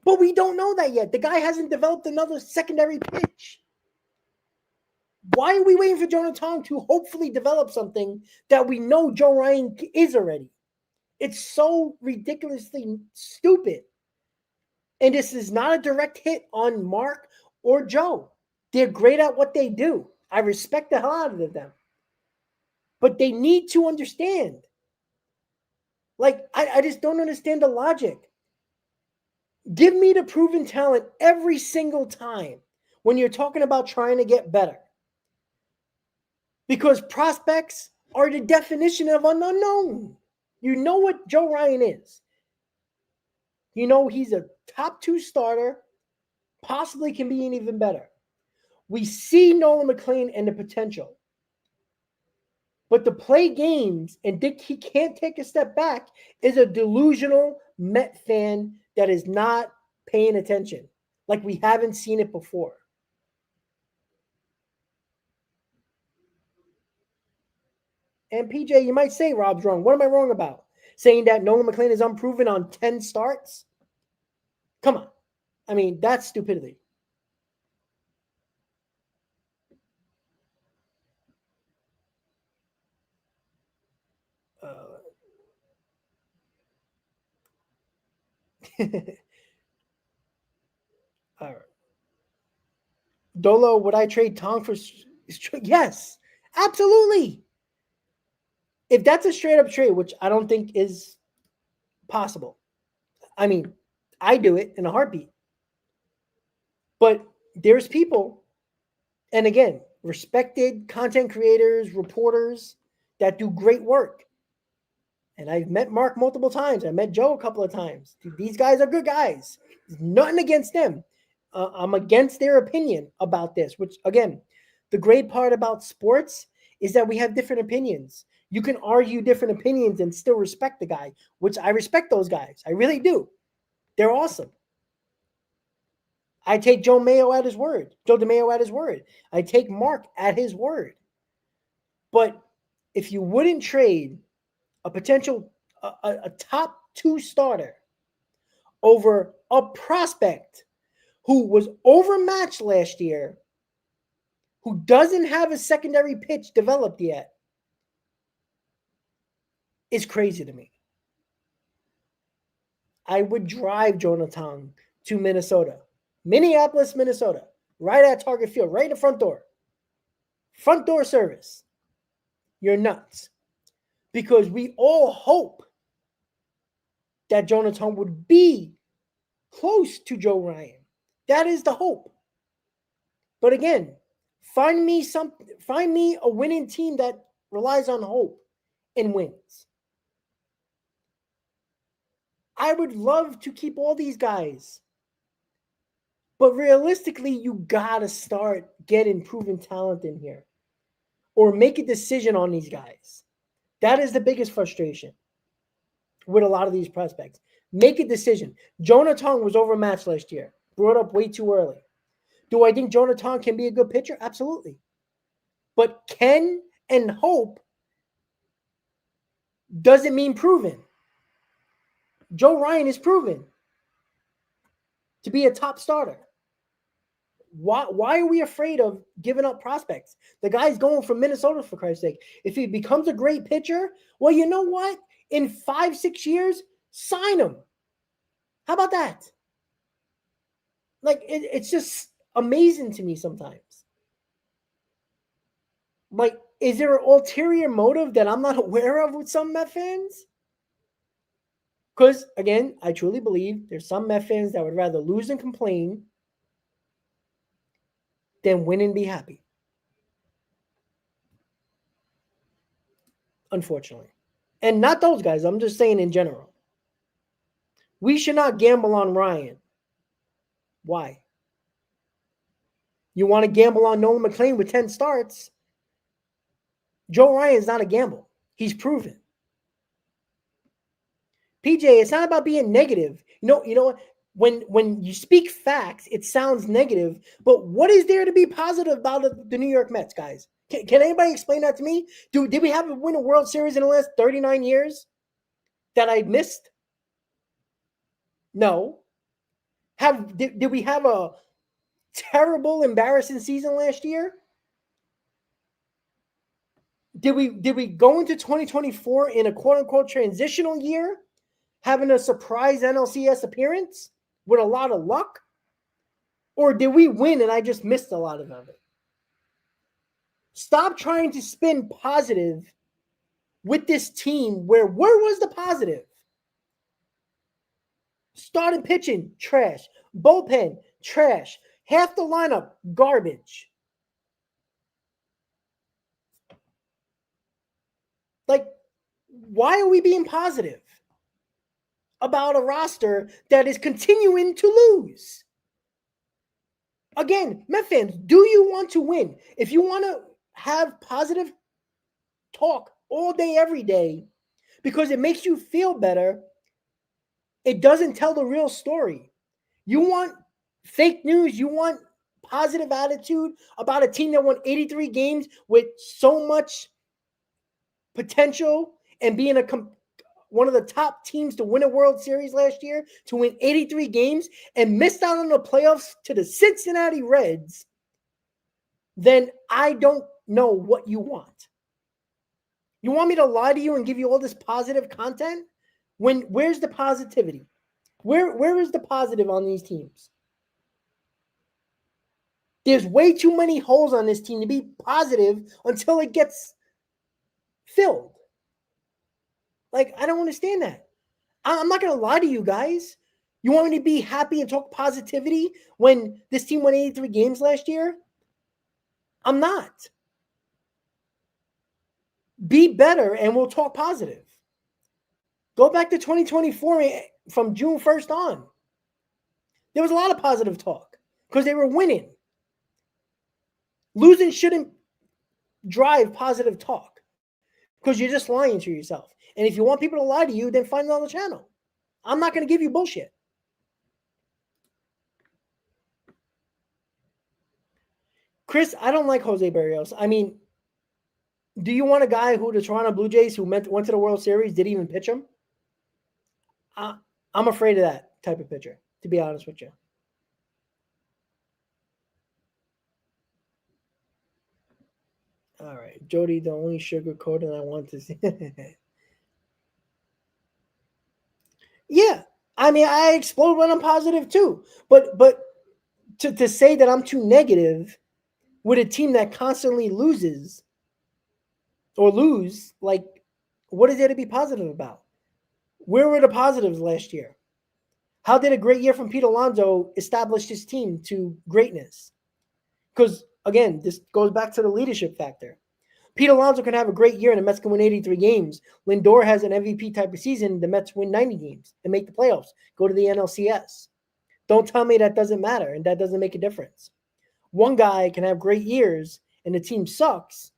But we don't know that yet. The guy hasn't developed another secondary pitch. Why are we waiting for Jonah Tong to hopefully develop something that we know Joe Ryan is already? It's so ridiculously stupid. And this is not a direct hit on Mark or Joe. They're great at what they do. I respect the hell out of them. But they need to understand. Like, I just don't understand the logic. Give me the proven talent every single time when you're talking about trying to get better. Because prospects are the definition of an unknown. You know what Joe Ryan is. You know he's a top 2 starter, possibly can be even better. We see Nolan McLean and the potential. But to play games and think he can't take a step back is a delusional Met fan that is not paying attention. Like we haven't seen it before. And PJ, you might say Rob's wrong. What am I wrong about? Saying that Nolan McLean is unproven on 10 starts? Come on. I mean, that's stupidity. All right. Dolo, would I trade Tong for? Yes, absolutely. If that's a straight up trade, which I don't think is possible, I mean, I do it in a heartbeat. But there's people, and again, respected content creators, reporters that do great work. And I've met Mark multiple times. I met Joe a couple of times. These guys are good guys. There's nothing against them. I'm against their opinion about this, which, again, the great part about sports is that we have different opinions. You can argue different opinions and still respect the guy, which I respect those guys. I really do. They're awesome. I take Joe DeMayo at his word. I take Mark at his word. But if you wouldn't trade a potential, a top 2 starter over a prospect who was overmatched last year, who doesn't have a secondary pitch developed yet, is crazy to me. I would drive Jonah Tong to Minneapolis, Minnesota, right at Target Field, right in the front door. Front door service. You're nuts. Because we all hope that Jonah Tong would be close to Joe Ryan. That is the hope. But again, find me a winning team that relies on hope and wins. I would love to keep all these guys. But realistically, you got to start getting proven talent in here. Or make a decision on these guys. That is the biggest frustration with a lot of these prospects. Make a decision. Jonah Tong was overmatched last year. Brought up way too early. Do I think Jonah Tong can be a good pitcher? Absolutely. But can and hope doesn't mean proven. Joe Ryan is proven to be a top starter. Why are we afraid of giving up prospects? The guy's going from Minnesota, for Christ's sake. If he becomes a great pitcher, well, you know what? In 5-6 years, sign him. How about that? Like, it's just amazing to me sometimes. Like, is there an ulterior motive that I'm not aware of with some Met fans? Because, again, I truly believe there's some Met fans that would rather lose and complain than win and be happy. Unfortunately. And not those guys. I'm just saying in general. We should not gamble on Ryan. Why? You want to gamble on Nolan McLean with 10 starts? Joe Ryan's not a gamble. He's proven. PJ, it's not about being negative. You know when you speak facts, it sounds negative. But what is there to be positive about the New York Mets, guys? Can anybody explain that to me? Did we have to win a World Series in the last 39 years that I missed? No. Did we have a terrible, embarrassing season last year? Did we go into 2024 in a quote-unquote transitional year, having a surprise NLCS appearance with a lot of luck? Or did we win and I just missed a lot of it? Stop trying to spin positive with this team where was the positive? Starting pitching, trash. Bullpen, trash. Half the lineup, garbage. Like, why are we being positive about a roster that is continuing to lose? Again, Met fans, do you want to win? If you want to have positive talk all day, every day, because it makes you feel better, it doesn't tell the real story. You want fake news, you want positive attitude about a team that won 83 games with so much potential and being one of the top teams to win a World Series last year, to win 83 games and missed out on the playoffs to the Cincinnati Reds, then I don't know what you want. You want me to lie to you and give you all this positive content? Where's the positivity? Where is the positive on these teams? There's way too many holes on this team to be positive until it gets filled. Like, I don't understand that. I'm not going to lie to you guys. You want me to be happy and talk positivity when this team won 83 games last year? I'm not. Be better and we'll talk positive. Go back to 2024 from June 1st on. There was a lot of positive talk because they were winning. Losing shouldn't drive positive talk because you're just lying to yourself. And if you want people to lie to you, then find it on the channel. I'm not going to give you bullshit. Chris, I don't like Jose Barrios. I mean, do you want a guy who the Toronto Blue Jays, who went to the World Series, didn't even pitch him? I'm afraid of that type of pitcher, to be honest with you. All right, Jody, the only sugarcoating I want to see. Yeah, I mean, I explode when I'm positive too. But to say that I'm too negative with a team that constantly loses or lose, like, what is there to be positive about? Where were the positives last year? How did a great year from Pete Alonso establish his team to greatness? Because, again, this goes back to the leadership factor. Pete Alonso can have a great year and the Mets can win 83 games. Lindor has an MVP type of season. The Mets win 90 games and make the playoffs. Go to the NLCS. Don't tell me that doesn't matter and that doesn't make a difference. One guy can have great years and the team sucks.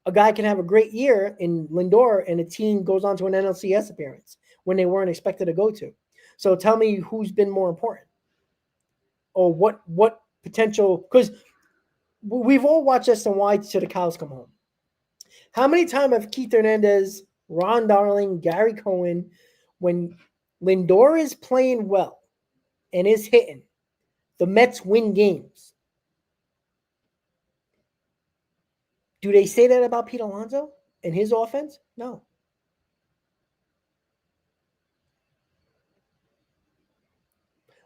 A guy can have a great year in Lindor and the team goes on to an NLCS appearance when they weren't expected to go to. So tell me who's been more important or what potential, because we've all watched SNY till the cows come home. How many times have Keith Hernandez, Ron Darling, Gary Cohen, when Lindor is playing well and is hitting, the Mets win games. Do they say that about Pete Alonso and his offense? No.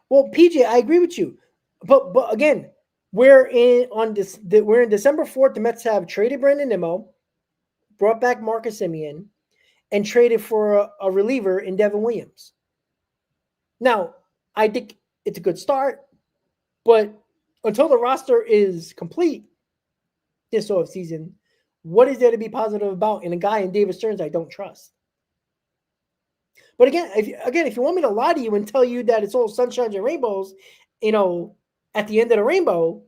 Well, PJ, I agree with you, but again, we're in December 4th. The Mets have traded Brandon Nimmo, brought back Marcus Semien, and traded for a reliever in Devin Williams. Now, I think it's a good start, but until the roster is complete this offseason, what is there to be positive about in a guy in David Stearns I don't trust? But again, if you want me to lie to you and tell you that it's all sunshine and rainbows, at the end of the rainbow,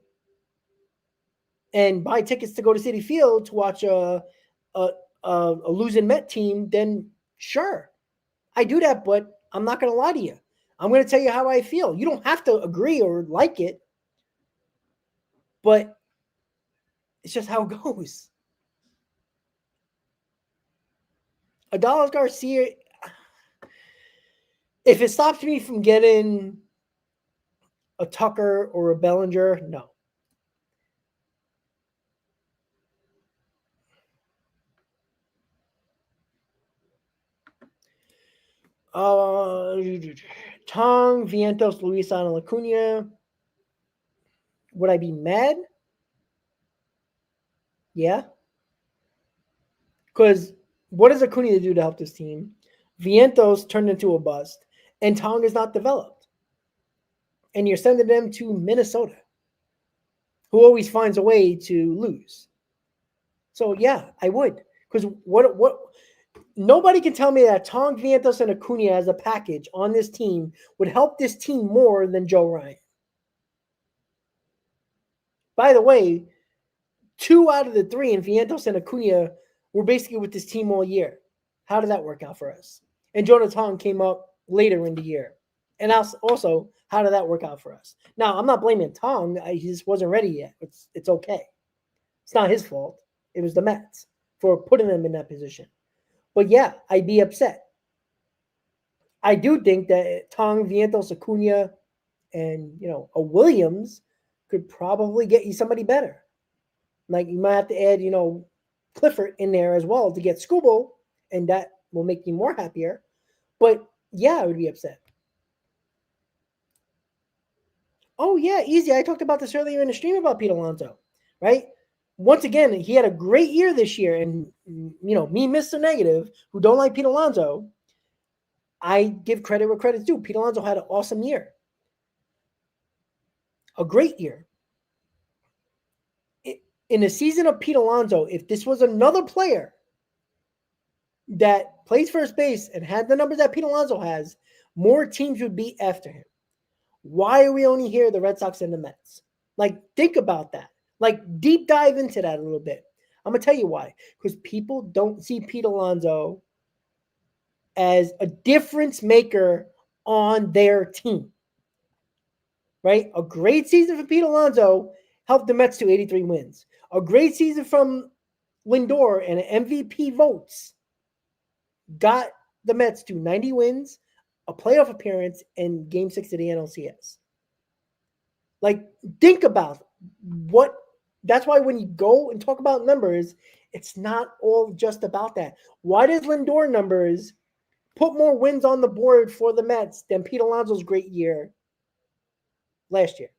and buy tickets to go to Citi Field to watch a losing Met team, then sure, I do that. But I'm not going to lie to you. I'm going to tell you how I feel. You don't have to agree or like it, but it's just how it goes. Adolis Garcia, if it stops me from getting a Tucker or a Bellinger, no. Tong, Vientos, Luisana, Lacuna. Would I be mad? Yeah. Because what does Acuna do to help this team? Vientos turned into a bust, and Tong is not developed. And you're sending them to Minnesota, who always finds a way to lose. So yeah, I would. Because what nobody can tell me that Tong, Vientos, and Acuna as a package on this team would help this team more than Joe Ryan. By the way, 2 out of the 3 in Vientos and Acuna were basically with this team all year. How did that work out for us? And Jonah Tong came up later in the year. And also, how did that work out for us? Now, I'm not blaming Tong. He just wasn't ready yet. It's okay. It's not his fault. It was the Mets for putting them in that position. But yeah, I'd be upset. I do think that Tong, Vientos, Acuna, and a Williams could probably get you somebody better. Like you might have to add, Clifford in there as well to get Skubal, and that will make you more happier. But yeah, I would be upset. Oh yeah, easy. I talked about this earlier in the stream about Pete Alonso, right? Once again, he had a great year this year, and me, Mr. Negative, who don't like Pete Alonso, I give credit where credit's due. Pete Alonso had an awesome year, a great year. In the season of Pete Alonso, if this was another player that plays first base and had the numbers that Pete Alonso has, more teams would be after him. Why are we only here, the Red Sox and the Mets? Like, think about that. Like, deep dive into that a little bit. I'm going to tell you why. Because people don't see Pete Alonso as a difference maker on their team. Right? A great season for Pete Alonso helped the Mets to 83 wins. A great season from Lindor and MVP votes got the Mets to 90 wins, a playoff appearance, and Game 6 of the NLCS. Like, think about what. That's why when you go and talk about numbers, it's not all just about that. Why does Lindor numbers put more wins on the board for the Mets than Pete Alonso's great year last year?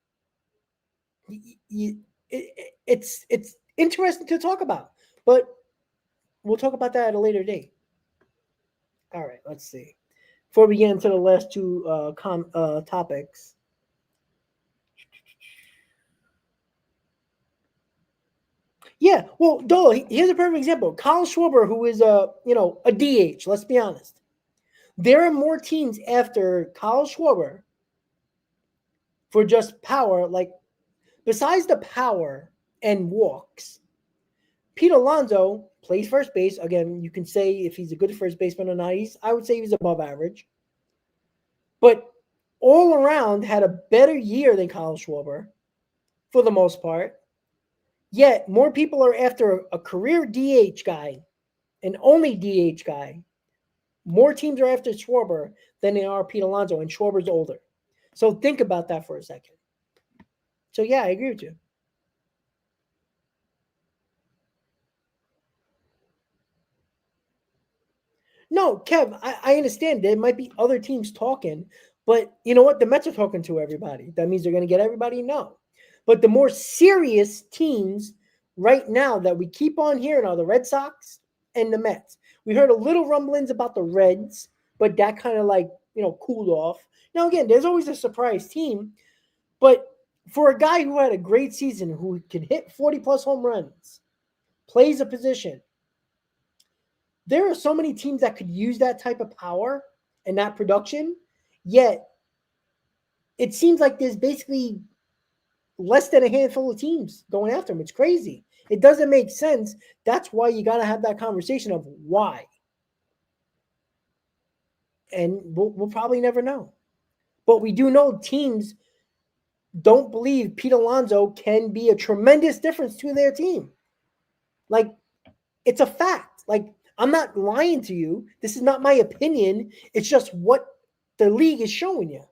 It's interesting to talk about, but we'll talk about that at a later date. All right, let's see. Before we get into the last 2 topics, yeah. Well, Dolo, here's a perfect example. Kyle Schwarber, who is a DH. Let's be honest. There are more teams after Kyle Schwarber for just power. Like, besides the power and walks, Pete Alonso plays first base. Again, you can say if he's a good first baseman or not. I would say he's above average. But all around had a better year than Kyle Schwarber for the most part. Yet more people are after a career DH guy, an only DH guy, More teams are after Schwarber than they are Pete Alonso, and Schwarber's older. So think about that for a second. So, yeah, I agree with you. No, Kev, I understand there might be other teams talking, but you know what? The Mets are talking to everybody. That means they're going to get everybody? No. But the more serious teams right now that we keep on hearing are the Red Sox and the Mets. We heard a little rumblings about the Reds, but that kind of cooled off. Now, again, there's always a surprise team, but for a guy who had a great season, who can hit 40-plus home runs, plays a position, there are so many teams that could use that type of power and that production, yet it seems like there's basically less than a handful of teams going after him. It's crazy. It doesn't make sense. That's why you got to have that conversation of why. And we'll probably never know. But we do know teams don't believe Pete Alonso can be a tremendous difference to their team. Like, it's a fact. Like, I'm not lying to you. This is not my opinion. It's just what the league is showing you.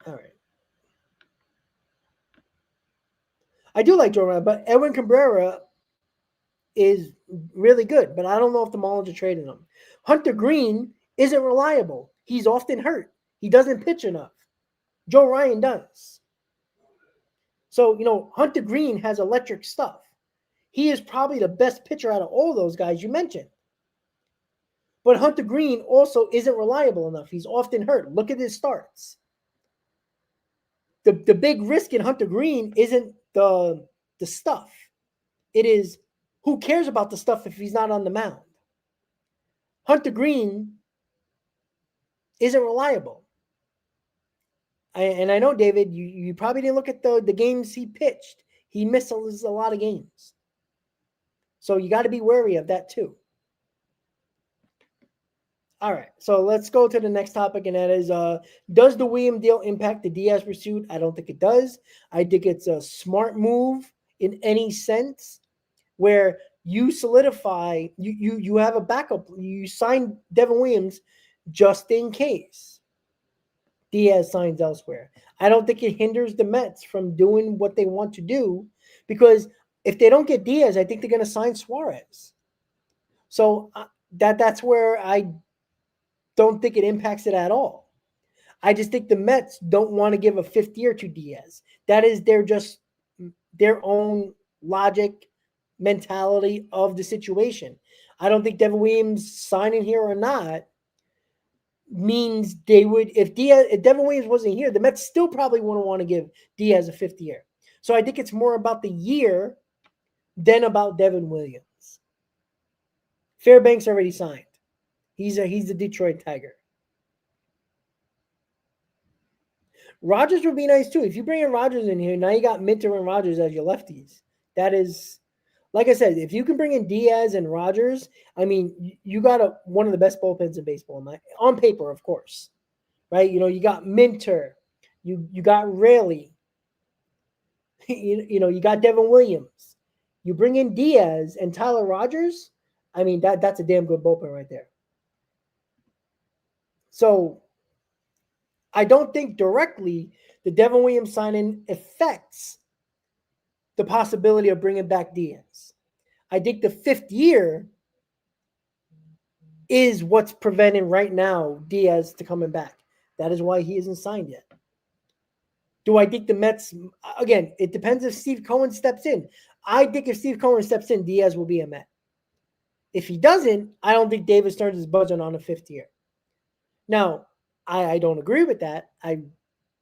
All right. I do like Joe Ryan, but Edwin Cabrera is really good, but I don't know if the Marlins are trading him. Hunter Green isn't reliable. He's often hurt. He doesn't pitch enough. Joe Ryan does. So, Hunter Green has electric stuff. He is probably the best pitcher out of all those guys you mentioned. But Hunter Green also isn't reliable enough. He's often hurt. Look at his starts. The big risk in Hunter Green isn't the stuff. It is, who cares about the stuff if he's not on the mound? Hunter Green isn't reliable. And I know, David, you probably didn't look at the games he pitched. He missed a lot of games. So you got to be wary of that too. All right, so let's go to the next topic, and that is, does the Williams deal impact the Diaz pursuit? I don't think it does. I think it's a smart move in any sense where you solidify, you have a backup. You sign Devin Williams just in case Diaz signs elsewhere. I don't think it hinders the Mets from doing what they want to do, because if they don't get Diaz, I think they're going to sign Suarez. So that's where I don't think it impacts it at all. I just think the Mets don't want to give a fifth year to Diaz. That is their own logic, mentality of the situation. I don't think Devin Williams signing here or not means they would, if Devin Williams wasn't here, the Mets still probably wouldn't want to give Diaz a fifth year. So I think it's more about the year than about Devin Williams. Fairbanks already signed. He's the Detroit Tiger. Rogers would be nice too. If you bring in Rogers in here, now you got Minter and Rogers as your lefties. That is, like I said, if you can bring in Diaz and Rogers, I mean, you got one of the best bullpens in baseball, on paper, of course, right? You got Minter, you got Raley, you got Devin Williams. You bring in Diaz and Tyler Rogers, I mean, that's a damn good bullpen right there. So I don't think directly the Devin Williams signing affects the possibility of bringing back Diaz. I think the fifth year is what's preventing right now Diaz to coming back. That is why he isn't signed yet. Do I think the Mets, again, it depends if Steve Cohen steps in. I think if Steve Cohen steps in, Diaz will be a Met. If he doesn't, I don't think Davis turns his budget on a fifth year. Now, I don't agree with that. I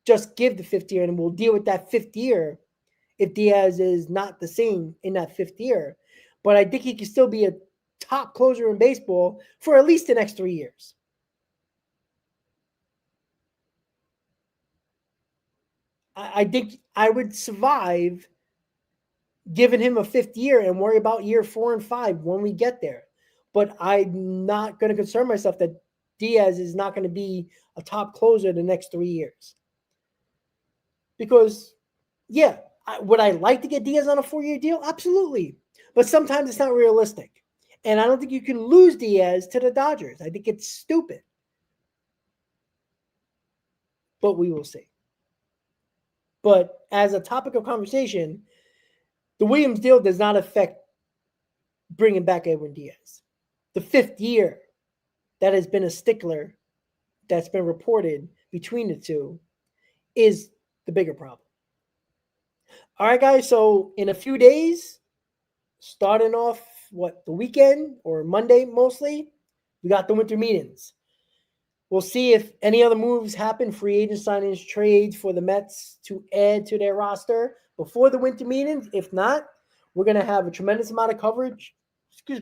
just give the fifth year, and we'll deal with that fifth year if Diaz is not the same in that fifth year. But I think he can still be a top closer in baseball for at least the next 3 years. I think I would survive giving him a fifth year and worry about year 4 and 5 when we get there. But I'm not going to concern myself that Diaz is not going to be a top closer the next 3 years. Because, yeah, would I like to get Diaz on a 4-year deal? Absolutely. But sometimes it's not realistic. And I don't think you can lose Diaz to the Dodgers. I think it's stupid. But we will see. But as a topic of conversation, the Williams deal does not affect bringing back Edwin Diaz. The 5th year that has been a stickler that's been reported between the two is the bigger problem. All right, guys. So in a few days, starting off the weekend or Monday mostly, we got the winter meetings. We'll see if any other moves happen, free agent signings, trades for the Mets to add to their roster before the winter meetings. If not, we're going to have a tremendous amount of coverage. In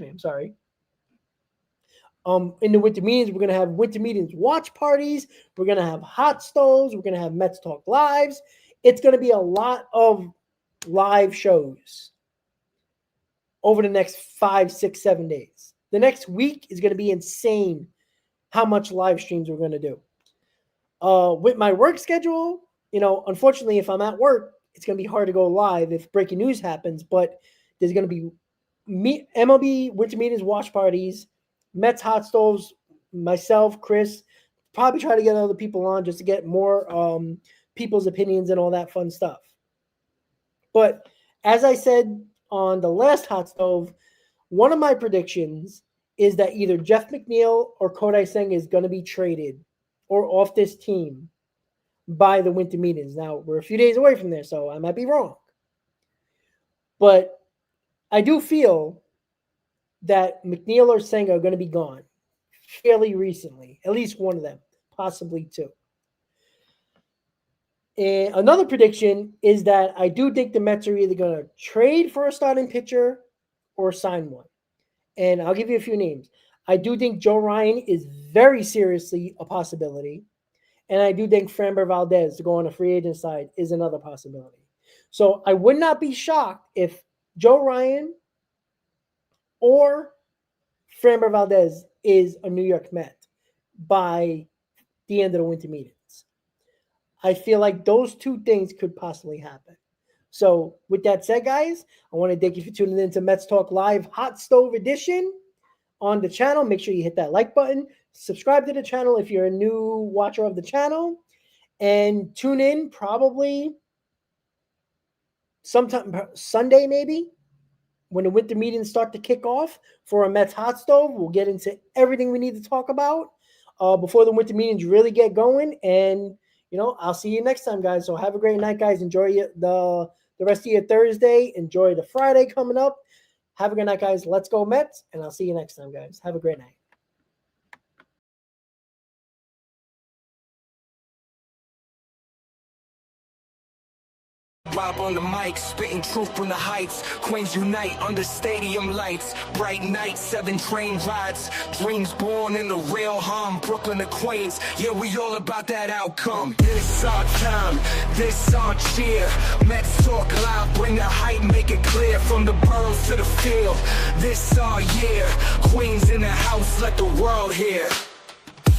the winter meetings, we're going to have winter meetings watch parties. We're going to have hot stoves. We're going to have Mets Talk Lives. It's going to be a lot of live shows over the next 5, 6, 7 days. The next week is going to be insane how much live streams we're going to do. With my work schedule, unfortunately, if I'm at work, it's going to be hard to go live if breaking news happens, but there's going to be MLB winter meetings, watch parties, Mets hot stoves, myself, Chris, probably try to get other people on just to get more people's opinions and all that fun stuff. But as I said on the last hot stove, one of my predictions is that either Jeff McNeil or Kodai Senga is going to be traded or off this team by the winter meetings. Now, we're a few days away from there, so I might be wrong. But I do feel that McNeil or Senga are going to be gone fairly recently, at least one of them, possibly two. And another prediction is that I do think the Mets are either going to trade for a starting pitcher or sign one. And I'll give you a few names. I do think Joe Ryan is very seriously a possibility. And I do think Framber Valdez to go on a free agent side is another possibility. So I would not be shocked if Joe Ryan or Framber Valdez is a New York Met by the end of the winter meetings. I feel like those two things could possibly happen. So with that said, guys, I want to thank you for tuning in to Mets Talk Live Hot Stove Edition on the channel. Make sure you hit that like button. Subscribe to the channel if you're a new watcher of the channel. And tune in probably sometime Sunday maybe when the winter meetings start to kick off for a Mets Hot Stove. We'll get into everything we need to talk about before the winter meetings really get going. And, I'll see you next time, guys. So have a great night, guys. Enjoy the rest of your Thursday. Enjoy the Friday coming up. Have a good night, guys. Let's go Mets, and I'll see you next time, guys. Have a great night.
Rob on the mic, spitting truth from the heights. Queens unite under stadium lights. Bright nights, 7 train rides. Dreams born in the real hum. Brooklyn to Queens, yeah, we all about that outcome. This our time, this our cheer. Mets Talk Live, bring the hype, make it clear. From the boroughs to the field, this our year. Queens in the house, let the world hear.